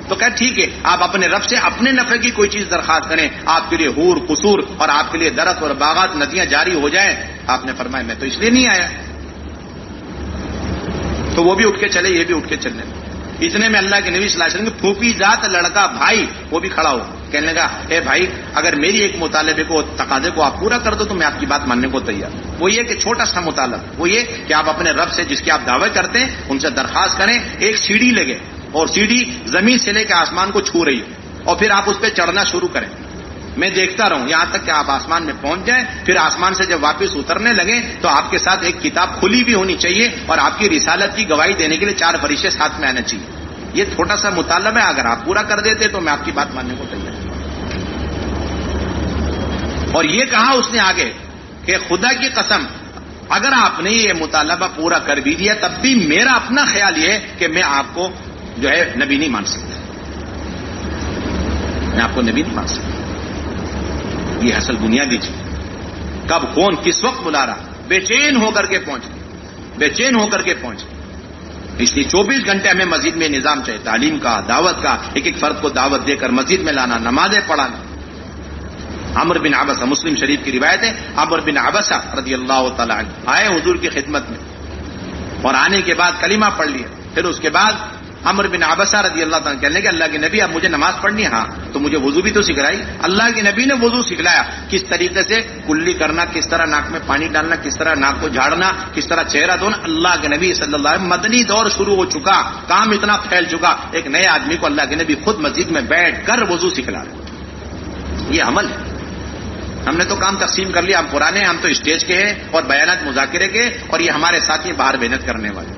تو کہا ٹھیک ہے، آپ اپنے رب سے اپنے نفع کی کوئی چیز درخواست کریں، آپ کے لیے حور قصور اور آپ کے لیے درخت اور باغات ندیاں جاری ہو جائیں۔ آپ نے فرمایا میں تو اس لیے نہیں آیا۔ تو وہ بھی اٹھ کے چلے، یہ بھی اٹھ کے چلنے۔ اتنے میں اللہ کے نبی صلی اللہ علیہ وسلم کے پھوپھی ذات لڑکا بھائی وہ بھی کھڑا ہو، کہنے لگا اے بھائی، اگر میری ایک مطالبے کو تقاضے کو آپ پورا کر دو تو میں آپ کی بات ماننے کو تیار۔ وہ یہ کہ چھوٹا سا مطالبہ، وہ یہ کہ آپ اپنے رب سے جس کے آپ دعوے کرتے ہیں ان سے درخواست کریں، ایک سیڑھی لگے اور سیڑھی زمین سے لے کے آسمان کو چھو رہی ہے، اور پھر آپ اس پہ چڑھنا شروع کریں، میں دیکھتا رہوں یہاں تک کہ آپ آسمان میں پہنچ جائیں، پھر آسمان سے جب واپس اترنے لگیں تو آپ کے ساتھ ایک کتاب کھلی بھی ہونی چاہیے، اور آپ کی رسالت کی گواہی دینے کے لیے 4 فرشتے ساتھ میں آنا چاہیے۔ یہ چھوٹا سا مطالبہ ہے، اگر آپ پورا کر دیتے تو میں آپ کی بات ماننے کو تیار ہوں۔ اور یہ کہا اس نے آگے کہ خدا کی قسم اگر آپ نے یہ مطالبہ پورا کر بھی دیا تب بھی میرا اپنا خیال یہ ہے کہ میں آپ کو جو ہے نبی نہیں مان سکتا، میں آپ کو نبی نہیں مان سکتا۔ یہ اصل بنیادی چیز، کب کون کس وقت بلا رہا، بے چین ہو کر کے پہنچے، بے چین ہو کر کے پہنچے۔ اس لیے 24 گھنٹے ہمیں مسجد میں نظام چاہیے، تعلیم کا، دعوت کا، ایک ایک فرد کو دعوت دے کر مسجد میں لانا، نمازیں پڑھانا۔ عمرو بن عبسہ، مسلم شریف کی روایت ہے، عمرو بن عبسہ رضی اللہ تعالی عنہ آئے حضور کی خدمت میں، اور آنے کے بعد کلمہ پڑھ لیا۔ پھر اس کے بعد عمرو بن عبسہ رضی اللہ تعالیٰ کہنے لگے اللہ کے نبی اب مجھے نماز پڑھنی ہے، ہاں تو مجھے وضو بھی تو سکھلائی۔ اللہ کے نبی نے وضو سکھلایا، کس طریقے سے کلی کرنا، کس طرح ناک میں پانی ڈالنا، کس طرح ناک کو جھاڑنا، کس طرح چہرہ دھونا۔ اللہ کے نبی صلی اللہ علیہ وسلم، مدنی دور شروع ہو چکا، کام اتنا پھیل چکا، ایک نئے آدمی کو اللہ کے نبی خود مسجد میں بیٹھ کر وضو سکھلا رہے۔ یہ عمل ہے۔ ہم نے تو کام تقسیم کر لیا، ہم پرانے، ہم تو اسٹیج کے ہیں اور بیانات مذاکرے کے، اور یہ ہمارے ساتھی باہر محنت کرنے والے،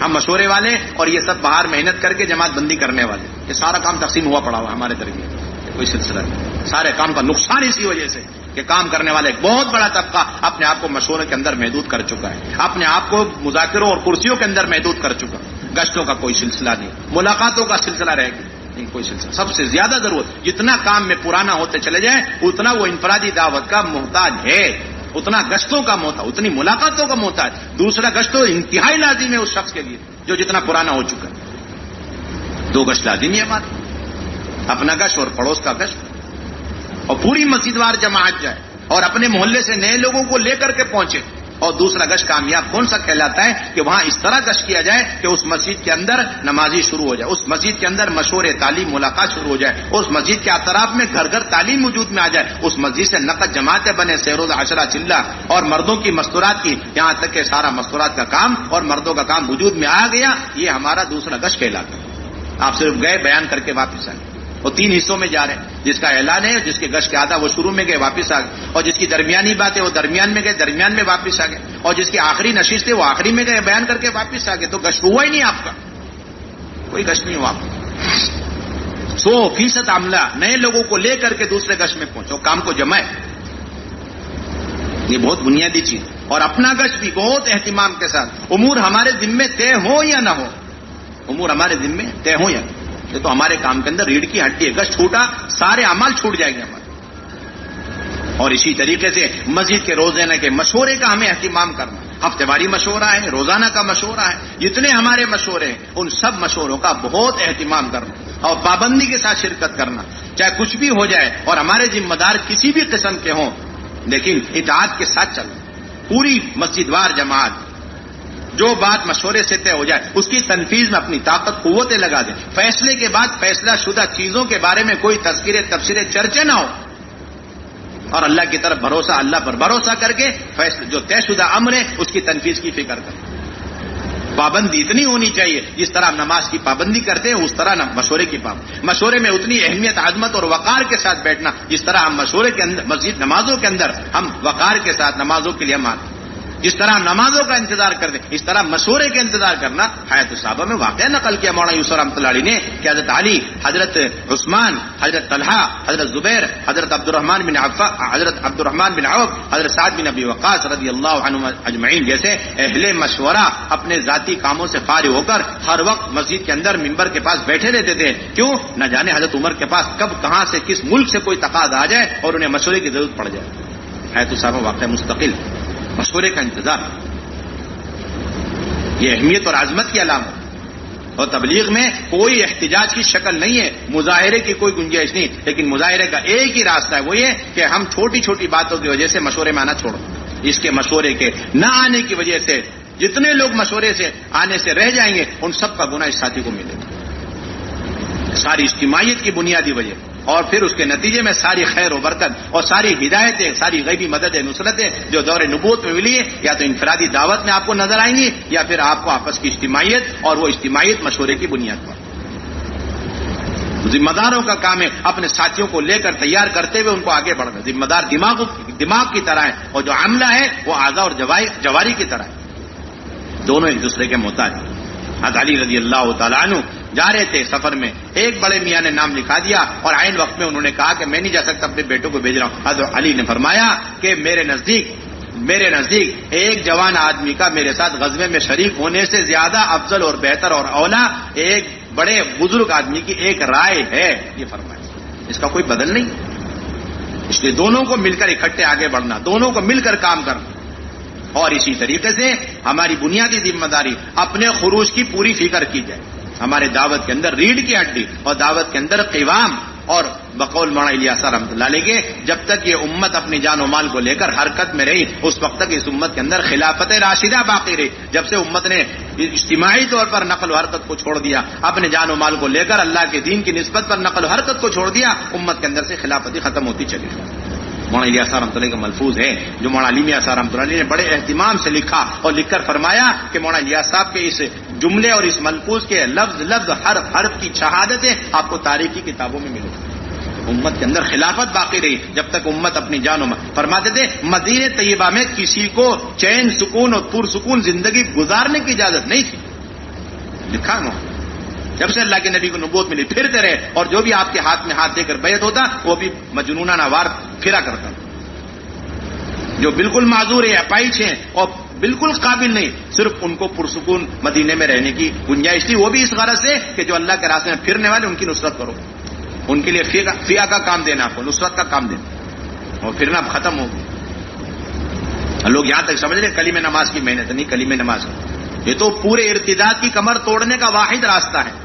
ہم مشورے والے، اور یہ سب باہر محنت کر کے جماعت بندی کرنے والے۔ یہ سارا کام تقسیم ہوا پڑا ہوا ہمارے درمیان، کوئی سلسلہ نہیں۔ سارے کام کا نقصان اسی وجہ سے کہ کام کرنے والے ایک بہت بڑا طبقہ اپنے آپ کو مشورے کے اندر محدود کر چکا ہے، اپنے آپ کو مذاکروں اور کرسیوں کے اندر محدود کر چکا۔ گشتوں کا کوئی سلسلہ نہیں، ملاقاتوں کا سلسلہ رہے گا نہیں، کوئی سلسلہ۔ سب سے زیادہ ضرورت جتنا کام میں پرانا ہوتے چلے جائیں اتنا وہ انفرادی دعوت کا محتاج ہے، اتنا گشتوں کا محتاج، اتنی ملاقاتوں کا محتاج۔ دوسرا گشت تو انتہائی لازم ہے اس شخص کے لیے جو جتنا پرانا ہو چکا ہے۔ 2 گشت لازمی ہے ہمارے، اپنا گشت اور پڑوس کا گشت، اور پوری مسجد وار جماعت جائے اور اپنے محلے سے نئے لوگوں کو لے کر کے پہنچے۔ اور دوسرا گشت کامیاب کون سا کہلاتا ہے کہ وہاں اس طرح گشت کیا جائے کہ اس مسجد کے اندر نمازی شروع ہو جائے، اس مسجد کے اندر مشورے، تعلیم، ملاقات شروع ہو جائے، اس مسجد کے اطراف میں گھر گھر تعلیم وجود میں آ جائے، اس مسجد سے نقد جماعتیں بنے، سیروز عشرہ چلہ، اور مردوں کی مستورات کی، یہاں تک کہ سارا مستورات کا کام اور مردوں کا کام وجود میں آ گیا۔ یہ ہمارا دوسرا گشت کہلاتا ہے۔ آپ صرف گئے، بیان کر کے واپس آئے۔ وہ 3 حصوں میں جا رہے ہیں، جس کا اعلان ہے، جس کے گشت کے آدھا وہ شروع میں گئے واپس آ گئے، اور جس کی درمیانی بات ہے وہ درمیان میں گئے، درمیان میں واپس آ گئے، اور جس کی آخری نشست ہے وہ آخری میں گئے، بیان کر کے واپس آ گئے۔ تو گشت ہوا ہی نہیں آپ کا، کوئی گشت نہیں ہوا آپ کا۔ 100% عملہ نئے لوگوں کو لے کر کے دوسرے گشت میں پہنچو، کام کو جمائے۔ یہ بہت بنیادی چیز، اور اپنا گشت بھی بہت اہتمام کے ساتھ، امور ہمارے ذمے طے ہو یا نہ ہو، امور ہمارے ذمے طے ہو یا نہ، یہ تو ہمارے کام کے اندر ریڑھ کی ہڈی ہے۔ گشت چھوٹا سارے اعمال چھوٹ جائیں گے ہمارے۔ اور اسی طریقے سے مسجد کے روزانہ کے مشورے کا ہمیں اہتمام کرنا، ہفتے واری مشورہ ہے، روزانہ کا مشورہ ہے، جتنے ہمارے مشورے ہیں ان سب مشوروں کا بہت اہتمام کرنا اور پابندی کے ساتھ شرکت کرنا، چاہے کچھ بھی ہو جائے اور ہمارے ذمہ دار کسی بھی قسم کے ہوں، لیکن اطاعت کے ساتھ چلنا۔ پوری مسجد وار جماعت جو بات مشورے سے طے ہو جائے اس کی تنفیذ میں اپنی طاقت قوتیں لگا دیں. فیصلے کے بعد فیصلہ شدہ چیزوں کے بارے میں کوئی تذکرے تبصرے چرچے نہ ہو, اور اللہ کی طرف بھروسہ, اللہ پر بھروسہ کر کے فیصلہ جو طے شدہ امر ہے اس کی تنفیذ کی فکر کریں. پابندی اتنی ہونی چاہیے جس طرح ہم نماز کی پابندی کرتے ہیں اس طرح مشورے کی پابندی, مشورے میں اتنی اہمیت, عظمت اور وقار کے ساتھ بیٹھنا جس طرح ہم مشورے کے اندر مسجد نمازوں کے اندر ہم وقار کے ساتھ نمازوں کے لیے ہم آتے ہیں, جس طرح ہم نمازوں کا انتظار کرتے ہیں اس طرح مشورے کا انتظار کرنا. حیات الصحابہ میں واقعہ نقل کیا مولانا یوسف رحمۃ اللہ علیہ نے کہ حضرت علی, حضرت عثمان, حضرت طلحہ, حضرت زبیر, حضرت عبد الرحمن بن عوف, حضرت سعد بن ابی وقاص رضی اللہ عنہم اجمعین جیسے اہل مشورہ اپنے ذاتی کاموں سے فارغ ہو کر ہر وقت مسجد کے اندر منبر کے پاس بیٹھے رہتے تھے. کیوں؟ نہ جانے حضرت عمر کے پاس کب کہاں سے کس ملک سے کوئی تقاضا آ جائے اور انہیں مشورے کی ضرورت پڑ جائے. حیات الصحابہ واقعہ مستقل مشورے کا انتظار, یہ اہمیت اور عظمت کی علامت. اور تبلیغ میں کوئی احتجاج کی شکل نہیں ہے, مظاہرے کی کوئی گنجائش نہیں, لیکن مظاہرے کا ایک ہی راستہ ہے, وہ یہ کہ ہم چھوٹی چھوٹی باتوں کی وجہ سے مشورے میں آنا چھوڑ دیں. اس کے مشورے کے نہ آنے کی وجہ سے جتنے لوگ مشورے سے آنے سے رہ جائیں گے ان سب کا گناہ اس ساتھی کو ملے گا. ساری اجتماعیت کی بنیادی وجہ, اور پھر اس کے نتیجے میں ساری خیر و برکت اور ساری ہدایتیں, ساری غیبی مددیں, نصرتیں جو دور نبوت میں ملی ہے, یا تو انفرادی دعوت میں آپ کو نظر آئیں گی یا پھر آپ کو آپس کی اجتماعیت, اور وہ اجتماعیت مشورے کی بنیاد پر. ذمہ داروں کا کام ہے اپنے ساتھیوں کو لے کر تیار کرتے ہوئے ان کو آگے بڑھنا. ذمہ دار دماغ کی طرح ہے, اور جو عملہ ہے وہ اعضاء اور جواری کی طرح ہے, دونوں ایک دوسرے کے محتاج ہیں. حضرت علی رضی اللہ تعالیٰ عنہ جا رہے تھے سفر میں, ایک بڑے میاں نے نام لکھا دیا اور عین وقت میں انہوں نے کہا کہ میں نہیں جا سکتا, اپنے بیٹوں کو بھیج رہا ہوں. حضرت علی نے فرمایا کہ میرے نزدیک ایک جوان آدمی کا میرے ساتھ غزوے میں شریک ہونے سے زیادہ افضل اور بہتر اور اولا ایک بڑے بزرگ آدمی کی ایک رائے ہے. یہ فرمایا, اس کا کوئی بدل نہیں. اس لیے دونوں کو مل کر اکٹھے آگے بڑھنا, دونوں کو مل کر کام کرنا. اور اسی طریقے سے ہماری بنیادی ذمہ داری اپنے خروج کی پوری فکر کی جائے. ہمارے دعوت کے اندر ریڑھ کی ہڈی اور دعوت کے اندر قوام, اور بقول مولانا الیاس رحمۃ اللہ علیہ کے جب تک یہ امت اپنی جان و مال کو لے کر حرکت میں رہی اس وقت تک اس امت کے اندر خلافت راشدہ باقی رہی. جب سے امت نے اجتماعی طور پر نقل و حرکت کو چھوڑ دیا, اپنے جان و مال کو لے کر اللہ کے دین کی نسبت پر نقل و حرکت کو چھوڑ دیا, امت کے اندر سے خلافتی ختم ہوتی چلی. مولانا الیاس رحمۃ اللہ کا ملفوظ ہے جو مولانا علی میاں رحمۃ اللہ نے بڑے اہتمام سے لکھا اور لکھ کر فرمایا کہ مولانا الیاس صاحب کے اس جملے اور اس ملفوظ کے لفظ حرف کی شہادتیں آپ کو تاریخی کتابوں میں ملیں. امت کے اندر خلافت باقی رہی جب تک امت اپنی جان و مال. فرماتے تھے مدینہ طیبہ میں کسی کو چین سکون اور پرسکون زندگی گزارنے کی اجازت نہیں تھی. لکھا نا, جب سے اللہ کے نبی کو نبوت ملی پھرتے رہے, اور جو بھی آپ کے ہاتھ میں ہاتھ دے کر بیعت ہوتا وہ بھی مجنونانہ وار پھرا کرتا. جو بالکل معذور ہے, اپائچ ہیں اور بالکل قابل نہیں, صرف ان کو پرسکون مدینے میں رہنے کی گنجائش تھی, وہ بھی اس غرض سے کہ جو اللہ کے راستے میں پھرنے والے ان کی نصرت کرو, ان کے لیے فیا کا کام دینا, آپ کو نصرت کا کام دینا, اور پھرنا ختم ہو گیا. لوگ یہاں تک سمجھ رہے کلمہ نماز کی محنت نہیں, کلمہ نماز یہ تو پورے ارتداد کی کمر توڑنے کا واحد راستہ ہے.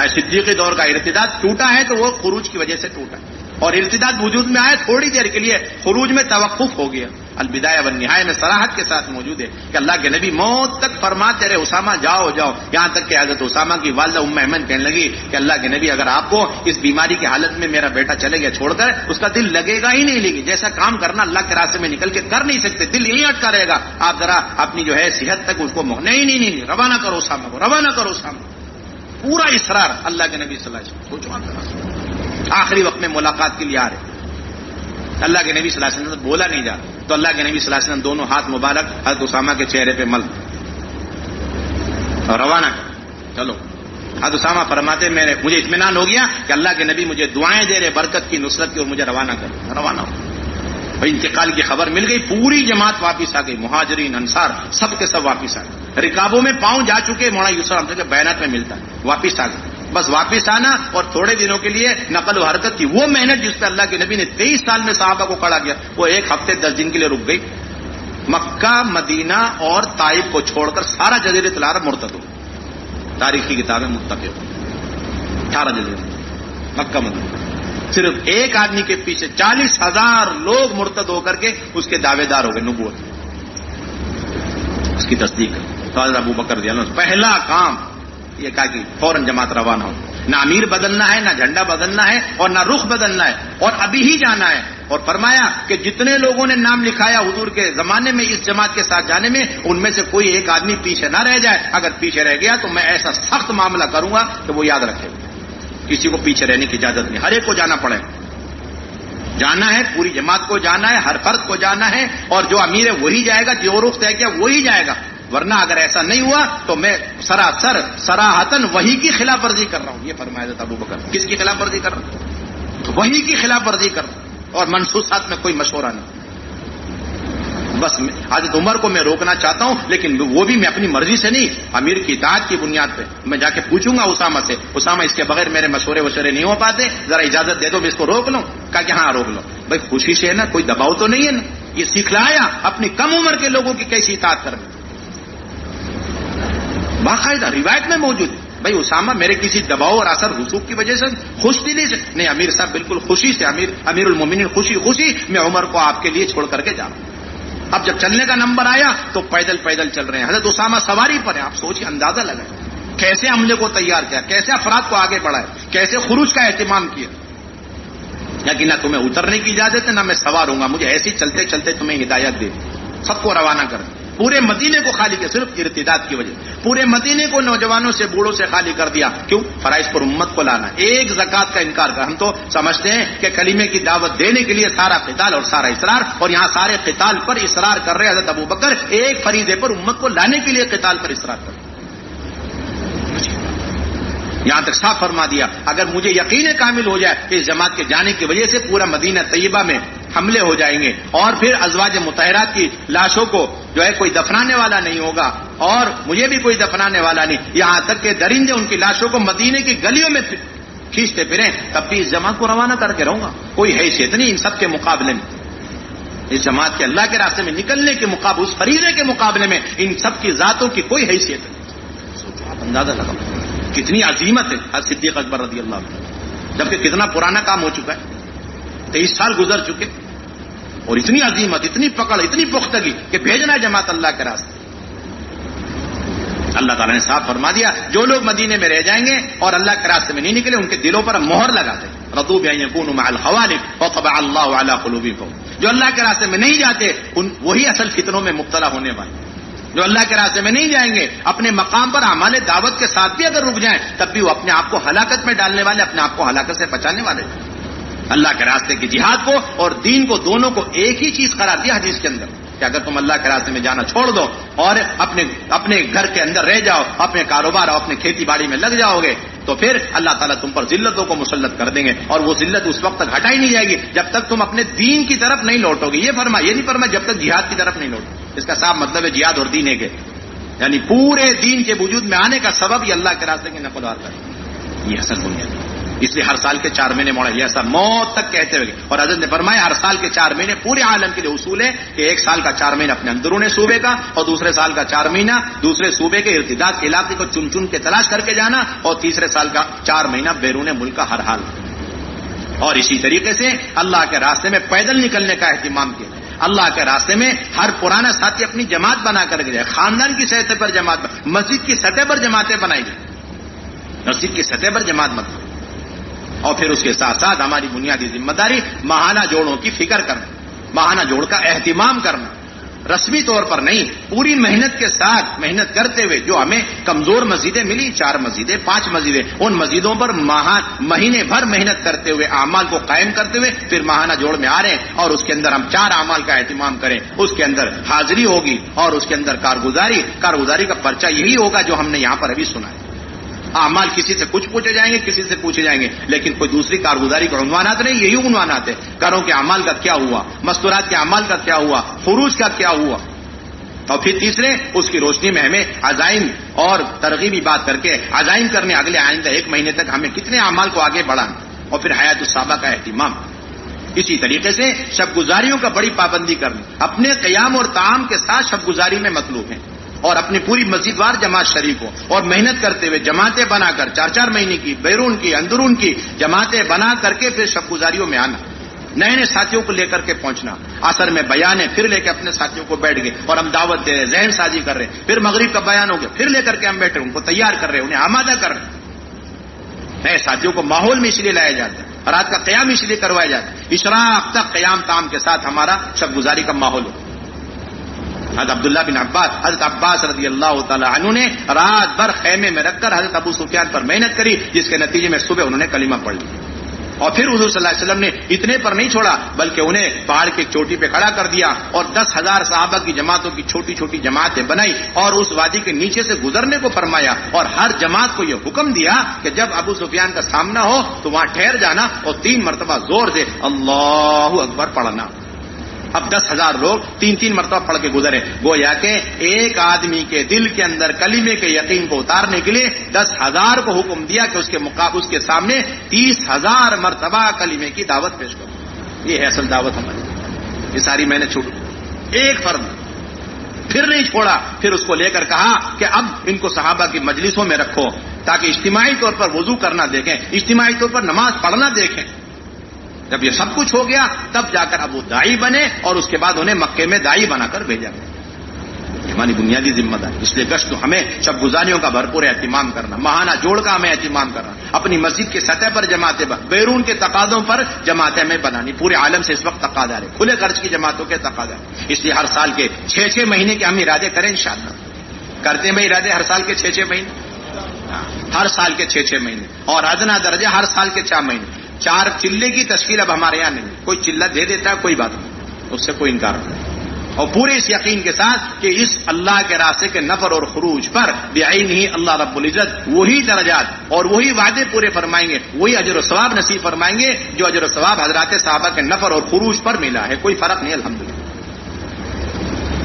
صدیقی دور کا ارتداد ٹوٹا ہے تو وہ خروج کی وجہ سے ٹوٹا, اور ارتداد وجود میں آئے تھوڑی دیر کے لیے, خروج میں توقف ہو گیا. البدایہ والنہایہ میں صراحت کے ساتھ موجود ہے کہ اللہ کے نبی موت تک فرماتے رہے اسامہ جاؤ جاؤ, یہاں تک کہ حضرت اسامہ کی والدہ ام ایمن کہنے لگی کہ اللہ کے نبی اگر آپ کو اس بیماری کی حالت میں میرا بیٹا چلے گیا چھوڑ کر, اس کا دل لگے گا ہی نہیں, لگے جیسا کام کرنا اللہ کے راستے میں نکل کے کر نہیں سکتے, دل یہیں اٹکا رہے گا, آپ ذرا اپنی جو ہے صحت تک اس کو نہیں روانہ کرو اسامہ کو, روانہ کرو اسامہ. پورا اصرار اللہ کے نبی صلی اللہ علیہ وسلم. سوچو آخری وقت میں ملاقات کے لیے آ رہے, اللہ کے نبی صلی اللہ علیہ وسلم بولا نہیں جا, تو اللہ کے نبی صلی اللہ علیہ وسلم دونوں ہاتھ مبارک حضرت اسامہ کے چہرے پہ مل اور روانہ کر, چلو. حضرت اسامہ فرماتے مجھے اطمینان ہو گیا کہ اللہ کے نبی مجھے دعائیں دے رہے برکت کی, نصرت کی, اور مجھے روانہ کر. روانہ ہو بھائی, انتقال کی خبر مل گئی, پوری جماعت واپس آ گئی, مہاجرین انصار سب کے سب واپس آ گئے. رکابوں میں پاؤں جا چکے, مولانا یوسف رحمۃ اللہ کے بیانات میں ملتا ہے, واپس آ گئے. بس واپس آنا اور تھوڑے دنوں کے لیے نقل و حرکت کی وہ محنت جس پہ اللہ کے نبی نے 23 سال میں صحابہ کو کھڑا کیا, وہ 1 ہفتے 10 دن کے لیے رک گئی. مکہ, مدینہ اور طائف کو چھوڑ کر سارا جزیرۃ العرب مرتد ہو. تاریخی کتابیں متفق, سارا جزیرہ مکہ مدینہ, صرف ایک آدمی کے پیچھے 40,000 لوگ مرتد ہو کر کے اس کے دعوے دار ہو گئے نبوت, اس کی تصدیق کر. تو حضرت ابو بکر رضی اللہ عنہ پہلا کام یہ کہا کہ فوراً جماعت روانہ ہو. نہ امیر بدلنا ہے، نہ جھنڈا بدلنا ہے، اور نہ رخ بدلنا ہے، اور ابھی ہی جانا ہے. اور فرمایا کہ جتنے لوگوں نے نام لکھایا حضور کے زمانے میں اس جماعت کے ساتھ جانے میں، ان میں سے کوئی ایک آدمی پیچھے نہ رہ جائے. اگر پیچھے رہ گیا تو میں ایسا سخت معاملہ کروں گا کہ وہ یاد رکھے. کسی کو پیچھے رہنے کی اجازت نہیں، ہر ایک کو جانا پڑے. جانا ہے، پوری جماعت کو جانا ہے، ہر فرد کو جانا ہے، اور جو امیر ہے وہی جائے گا، جو رخ طے کیا وہی جائے گا. ورنہ اگر ایسا نہیں ہوا تو میں سراسر صراحتاً وہی کی خلاف ورزی کر رہا ہوں. یہ فرمایا حضرت ابو بکر. کس کی خلاف ورزی کر رہا ہوں؟ وہی کی خلاف ورزی کر رہا ہوں، اور منصوصات میں کوئی مشورہ نہیں. بس حضرت عمر کو میں روکنا چاہتا ہوں، لیکن وہ بھی میں اپنی مرضی سے نہیں، امیر کی اطاعت کی بنیاد پہ. میں جا کے پوچھوں گا اسامہ سے، اسامہ اس کے بغیر میرے مشورے نہیں ہو پاتے، ذرا اجازت دے دو میں اس کو روک لوں. کہا کہ ہاں روک لو. بھائی خوشی سے ہے نا، کوئی دباؤ تو نہیں ہے نا. یہ سکھلایا اپنی کم عمر کے لوگوں کی کیسی اطاعت کرنا. باقاعدہ روایت میں موجود ہے. بھائی اسامہ میرے کسی دباؤ اور اثر رسوخ کی وجہ سے، خوش دلی سے نہیں. امیر صاحب بالکل خوشی سے، امیر المومنین خوشی میں عمر کو آپ کے لیے چھوڑ کر کے جا رہا ہوں. اب جب چلنے کا نمبر آیا تو پیدل چل رہے ہیں. حضرت اسامہ سواری پر ہیں. آپ سوچیں، اندازہ لگائیں کیسے حملے کو تیار کیا، کیسے افراد کو آگے بڑھائے، کیسے خروج کا اہتمام کیا. لیکن نہ تمہیں اترنے کی اجازت ہے، نہ میں سوار ہوں گا، مجھے ایسی چلتے چلتے تمہیں ہدایت دے. سب کو روانہ کر دیا. پورے مدینے کو خالی کیا، صرف ارتداد کی وجہ. پورے مدینے کو نوجوانوں سے بوڑھوں سے خالی کر دیا. کیوں؟ فرائض پر امت کو لانا. ایک زکات کا انکار کر. ہم تو سمجھتے ہیں کہ کلمے کی دعوت دینے کے لیے سارا قتال اور سارا اصرار، اور یہاں سارے قتال پر اصرار کر رہے حضرت ابو بکر. ایک فریضے پر امت کو لانے کے لیے قتال پر اصرار کر. یہاں تک صاف فرما دیا اگر مجھے یقین کامل ہو جائے کہ اس جماعت کے جانے کی وجہ سے پورا مدینہ طیبہ میں حملے ہو جائیں گے، اور پھر ازواج مطہرات کی لاشوں کو جو ہے کوئی دفنانے والا نہیں ہوگا، اور مجھے بھی کوئی دفنانے والا نہیں، یہاں تک کہ درندے ان کی لاشوں کو مدینے کی گلیوں میں کھینچتے پھریں، تب بھی اس جماعت کو روانہ کر کے رہوں گا. کوئی حیثیت نہیں ان سب کے مقابلے میں. اس جماعت کے اللہ کے راستے میں نکلنے کے مقابلے، اس فریضے کے مقابلے میں ان سب کی ذاتوں کی کوئی حیثیت نہیں. سوچو، آپ اندازہ لگاؤ کتنی عظیمت ہے حضرت صدیق اکبر رضی اللہ عنہ. جبکہ کتنا پرانا کام ہو چکا ہے، 23 سال گزر چکے، اور اتنی عظیمت، اتنی پکڑ، اتنی پختگی کہ بھیجنا ہے جماعت اللہ کے راستے. اللہ تعالیٰ نے صاف فرما دیا جو لوگ مدینے میں رہ جائیں گے اور اللہ کے راستے میں نہیں نکلے، ان کے دلوں پر مہر لگا دیں. رضوا بأن يكونوا مع الخوالف وطبع الله على قلوبهم. جو اللہ کے راستے میں نہیں جاتے وہی اصل فتنوں میں مبتلا ہونے والے. جو اللہ کے راستے میں نہیں جائیں گے، اپنے مقام پر اعمال دعوت کے ساتھ بھی اگر رک جائیں، تب بھی وہ اپنے آپ کو ہلاکت میں ڈالنے والے، اپنے آپ کو ہلاکت سے بچانے والے. اللہ کے راستے کی جہاد کو اور دین کو، دونوں کو ایک ہی چیز قرار دیا حدیث کے اندر کہ اگر تم اللہ کے راستے میں جانا چھوڑ دو اور اپنے گھر کے اندر رہ جاؤ، اپنے کاروبار اور اپنے کھیتی باڑی میں لگ جاؤ گے، تو پھر اللہ تعالیٰ تم پر ذلتوں کو مسلط کر دیں گے، اور وہ ذلت اس وقت تک ہٹائی نہیں جائے گی جب تک تم اپنے دین کی طرف نہیں لوٹو گے. یہ نہیں فرما جب تک جہاد کی طرف نہیں لوٹو. اس کا صاف مطلب ہے جہاد اور دین ایک ہے، یعنی پورے دین کے وجود میں آنے کا سبب یہ اللہ کے راستے کی نقل کرے. یہ اصل بنیاد ہے. اس لیے ہر سال کے 4 مہینے موڑا، یہ ایسا موت تک کہتے ہوئے. اور حضرت نے فرمایا ہر سال کے 4 مہینے پورے عالم کے لیے اصول ہے کہ ایک سال کا 4 مہینہ اپنے اندرون صوبے کا، اور دوسرے سال کا 4 مہینہ دوسرے صوبے کے ارتداد کے علاقے کو چن چن کے تلاش کر کے جانا، اور تیسرے سال کا 4 مہینہ بیرون ملک کا ہر حال. اور اسی طریقے سے اللہ کے راستے میں پیدل نکلنے کا اہتمام کیا. اللہ کے راستے میں ہر پرانا ساتھی اپنی جماعت بنا کر کے جائے، خاندان کی سطح پر جماعت، مسجد کی سطح پر جماعتیں بنائی جائیں، مسجد کی سطح پر جماعت مت. اور پھر اس کے ساتھ ساتھ ہماری بنیادی ذمہ داری ماہانہ جوڑوں کی فکر کرنا، ماہانہ جوڑ کا اہتمام کرنا، رسمی طور پر نہیں، پوری محنت کے ساتھ محنت کرتے ہوئے. جو ہمیں کمزور مسجدیں ملی، 4 مسجدیں 5 مسجدیں، ان مسجدوں پر مہینے بھر محنت کرتے ہوئے اعمال کو قائم کرتے ہوئے پھر ماہانہ جوڑ میں آ رہے ہیں، اور اس کے اندر ہم 4 اعمال کا اہتمام کریں. اس کے اندر حاضری ہوگی، اور اس کے اندر کارگزاری کا پرچہ یہی ہوگا جو ہم نے یہاں پر ابھی سنا ہے. اعمال کسی سے کچھ پوچھے جائیں گے، کسی سے پوچھے جائیں گے، لیکن کوئی دوسری کارگزاری کے عنوانات نہیں، یہی عنوانات ہیں. گھروں کے اعمال کا کیا ہوا، مستورات کے اعمال کا کیا ہوا، خروج کا کیا ہوا. اور پھر تیسرے اس کی روشنی میں ہمیں عزائم اور ترغیبی بات کر کے عزائم کرنے، اگلے آئندہ 1 مہینے تک ہمیں کتنے اعمال کو آگے بڑھانا، اور پھر حیات الصحابہ کا اہتمام. اسی طریقے سے شب گزاریوں کا بڑی پابندی کرنی، اپنے قیام اور طعام کے ساتھ شب گزاری میں مطلوب ہیں، اور اپنی پوری مسجد وار جماعت شریک ہو، اور محنت کرتے ہوئے جماعتیں بنا کر 4 مہینے کی، بیرون کی، اندرون کی جماعتیں بنا کر کے پھر شب گزاریوں میں آنا. نئے نئے ساتھیوں کو لے کر کے پہنچنا. عصر میں بیان ہے, پھر لے کے اپنے ساتھیوں کو بیٹھ گئے اور ہم دعوت دے رہے, ذہن سازی کر رہے ہیں. پھر مغرب کا بیان ہو گیا, پھر لے کر کے ہم بیٹھے, ان کو تیار کر رہے ہیں, انہیں آمادہ کر رہے ہیں. نئے ساتھیوں کو ماحول میں اس لیے لایا جاتا ہے, رات کا قیام اس لیے کروایا جاتا ہے, اشراق تک قیام تام کے ساتھ ہمارا شب گزاری کا ماحول ہو. حضرت عبداللہ بن عباس, حضرت عباس رضی اللہ تعالی عنہ نے رات بھر خیمے میں رکھ کر حضرت ابو سفیان پر محنت کری, جس کے نتیجے میں صبح انہوں نے کلمہ پڑھ لیا. اور پھر حضور صلی اللہ علیہ وسلم نے اتنے پر نہیں چھوڑا, بلکہ انہیں پہاڑ کی چوٹی پہ کھڑا کر دیا اور 10,000 صحابہ کی جماعتوں کی چھوٹی چھوٹی جماعتیں بنائی اور اس وادی کے نیچے سے گزرنے کو فرمایا, اور ہر جماعت کو یہ حکم دیا کہ جب ابو سفیان کا سامنا ہو تو وہاں ٹھہر جانا اور 3 مرتبہ زور سے اللہ اکبر پڑھنا. اب 10,000 لوگ 3 مرتبہ پڑھ کے گزرے. گویا کہ ایک آدمی کے دل کے اندر کلمے کے یقین کو اتارنے کے لیے 10,000 کو حکم دیا کہ اس کے سامنے 30,000 مرتبہ کلمے کی دعوت پیش کرو. یہ ہے اصل دعوت ہماری. یہ ساری میں نے چھوڑ ایک فرد پھر نہیں چھوڑا. پھر اس کو لے کر کہا کہ اب ان کو صحابہ کی مجلسوں میں رکھو تاکہ اجتماعی طور پر وضو کرنا دیکھیں, اجتماعی طور پر نماز پڑھنا دیکھیں. جب یہ سب کچھ ہو گیا تب جا کر اب وہ داعی بنے, اور اس کے بعد انہیں مکے میں داعی بنا کر بھیجا گیا. یہ ہماری بنیادی ذمہ داری. اس لیے گشت ہمیں شب گزاریوں کا بھرپور اہتمام کرنا, ماہانہ جوڑ کا ہمیں اہتمام کرنا, اپنی مسجد کے سطح پر جماعتیں, بیرون کے تقاضوں پر جماعتیں میں بنانی. پورے عالم سے اس وقت تقاضا ہے, کھلے خرچ کی جماعتوں کے تقاضا ہے. اس لیے ہر سال کے 6 مہینے کے ہم ارادے کریں انشاءاللہ. کرتے ہیں بھائی ارادے ہر سال کے 6 مہینے, ہر سال کے 6 مہینے, اور ادنا درجہ ہر سال کے 4 مہینے. 4 چلے کی تشکیل اب ہمارے یہاں نہیں. کوئی چلہ دے دیتا ہے کوئی بات نہیں, اس سے کوئی انکار نہیں. اور پورے اس یقین کے ساتھ کہ اس اللہ کے راستے کے نفر اور خروج پر بعین ہی اللہ رب العزت وہی درجات اور وہی وعدے پورے فرمائیں گے, وہی اجر و ثواب نصیب فرمائیں گے جو اجر و ثواب حضرات صحابہ کے نفر اور خروج پر ملا ہے. کوئی فرق نہیں الحمدللہ.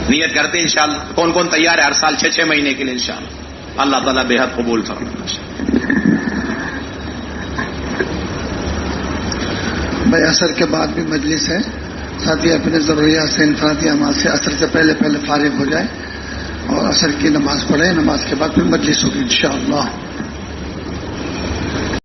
نیت کرتے ہیں انشاءاللہ. کون کون تیار ہے ہر سال 6 مہینے کے لیے انشاءاللہ. اللہ تعالیٰ بے حد قبول فرمائے. بھائی عصر کے بعد بھی مجلس ہے, ساتھ ہی اپنے ضروریات سے انفرادی اعمال سے عصر سے پہلے فارغ ہو جائے اور عصر کی نماز پڑھے. نماز کے بعد پھر مجلس ہوگی انشاءاللہ.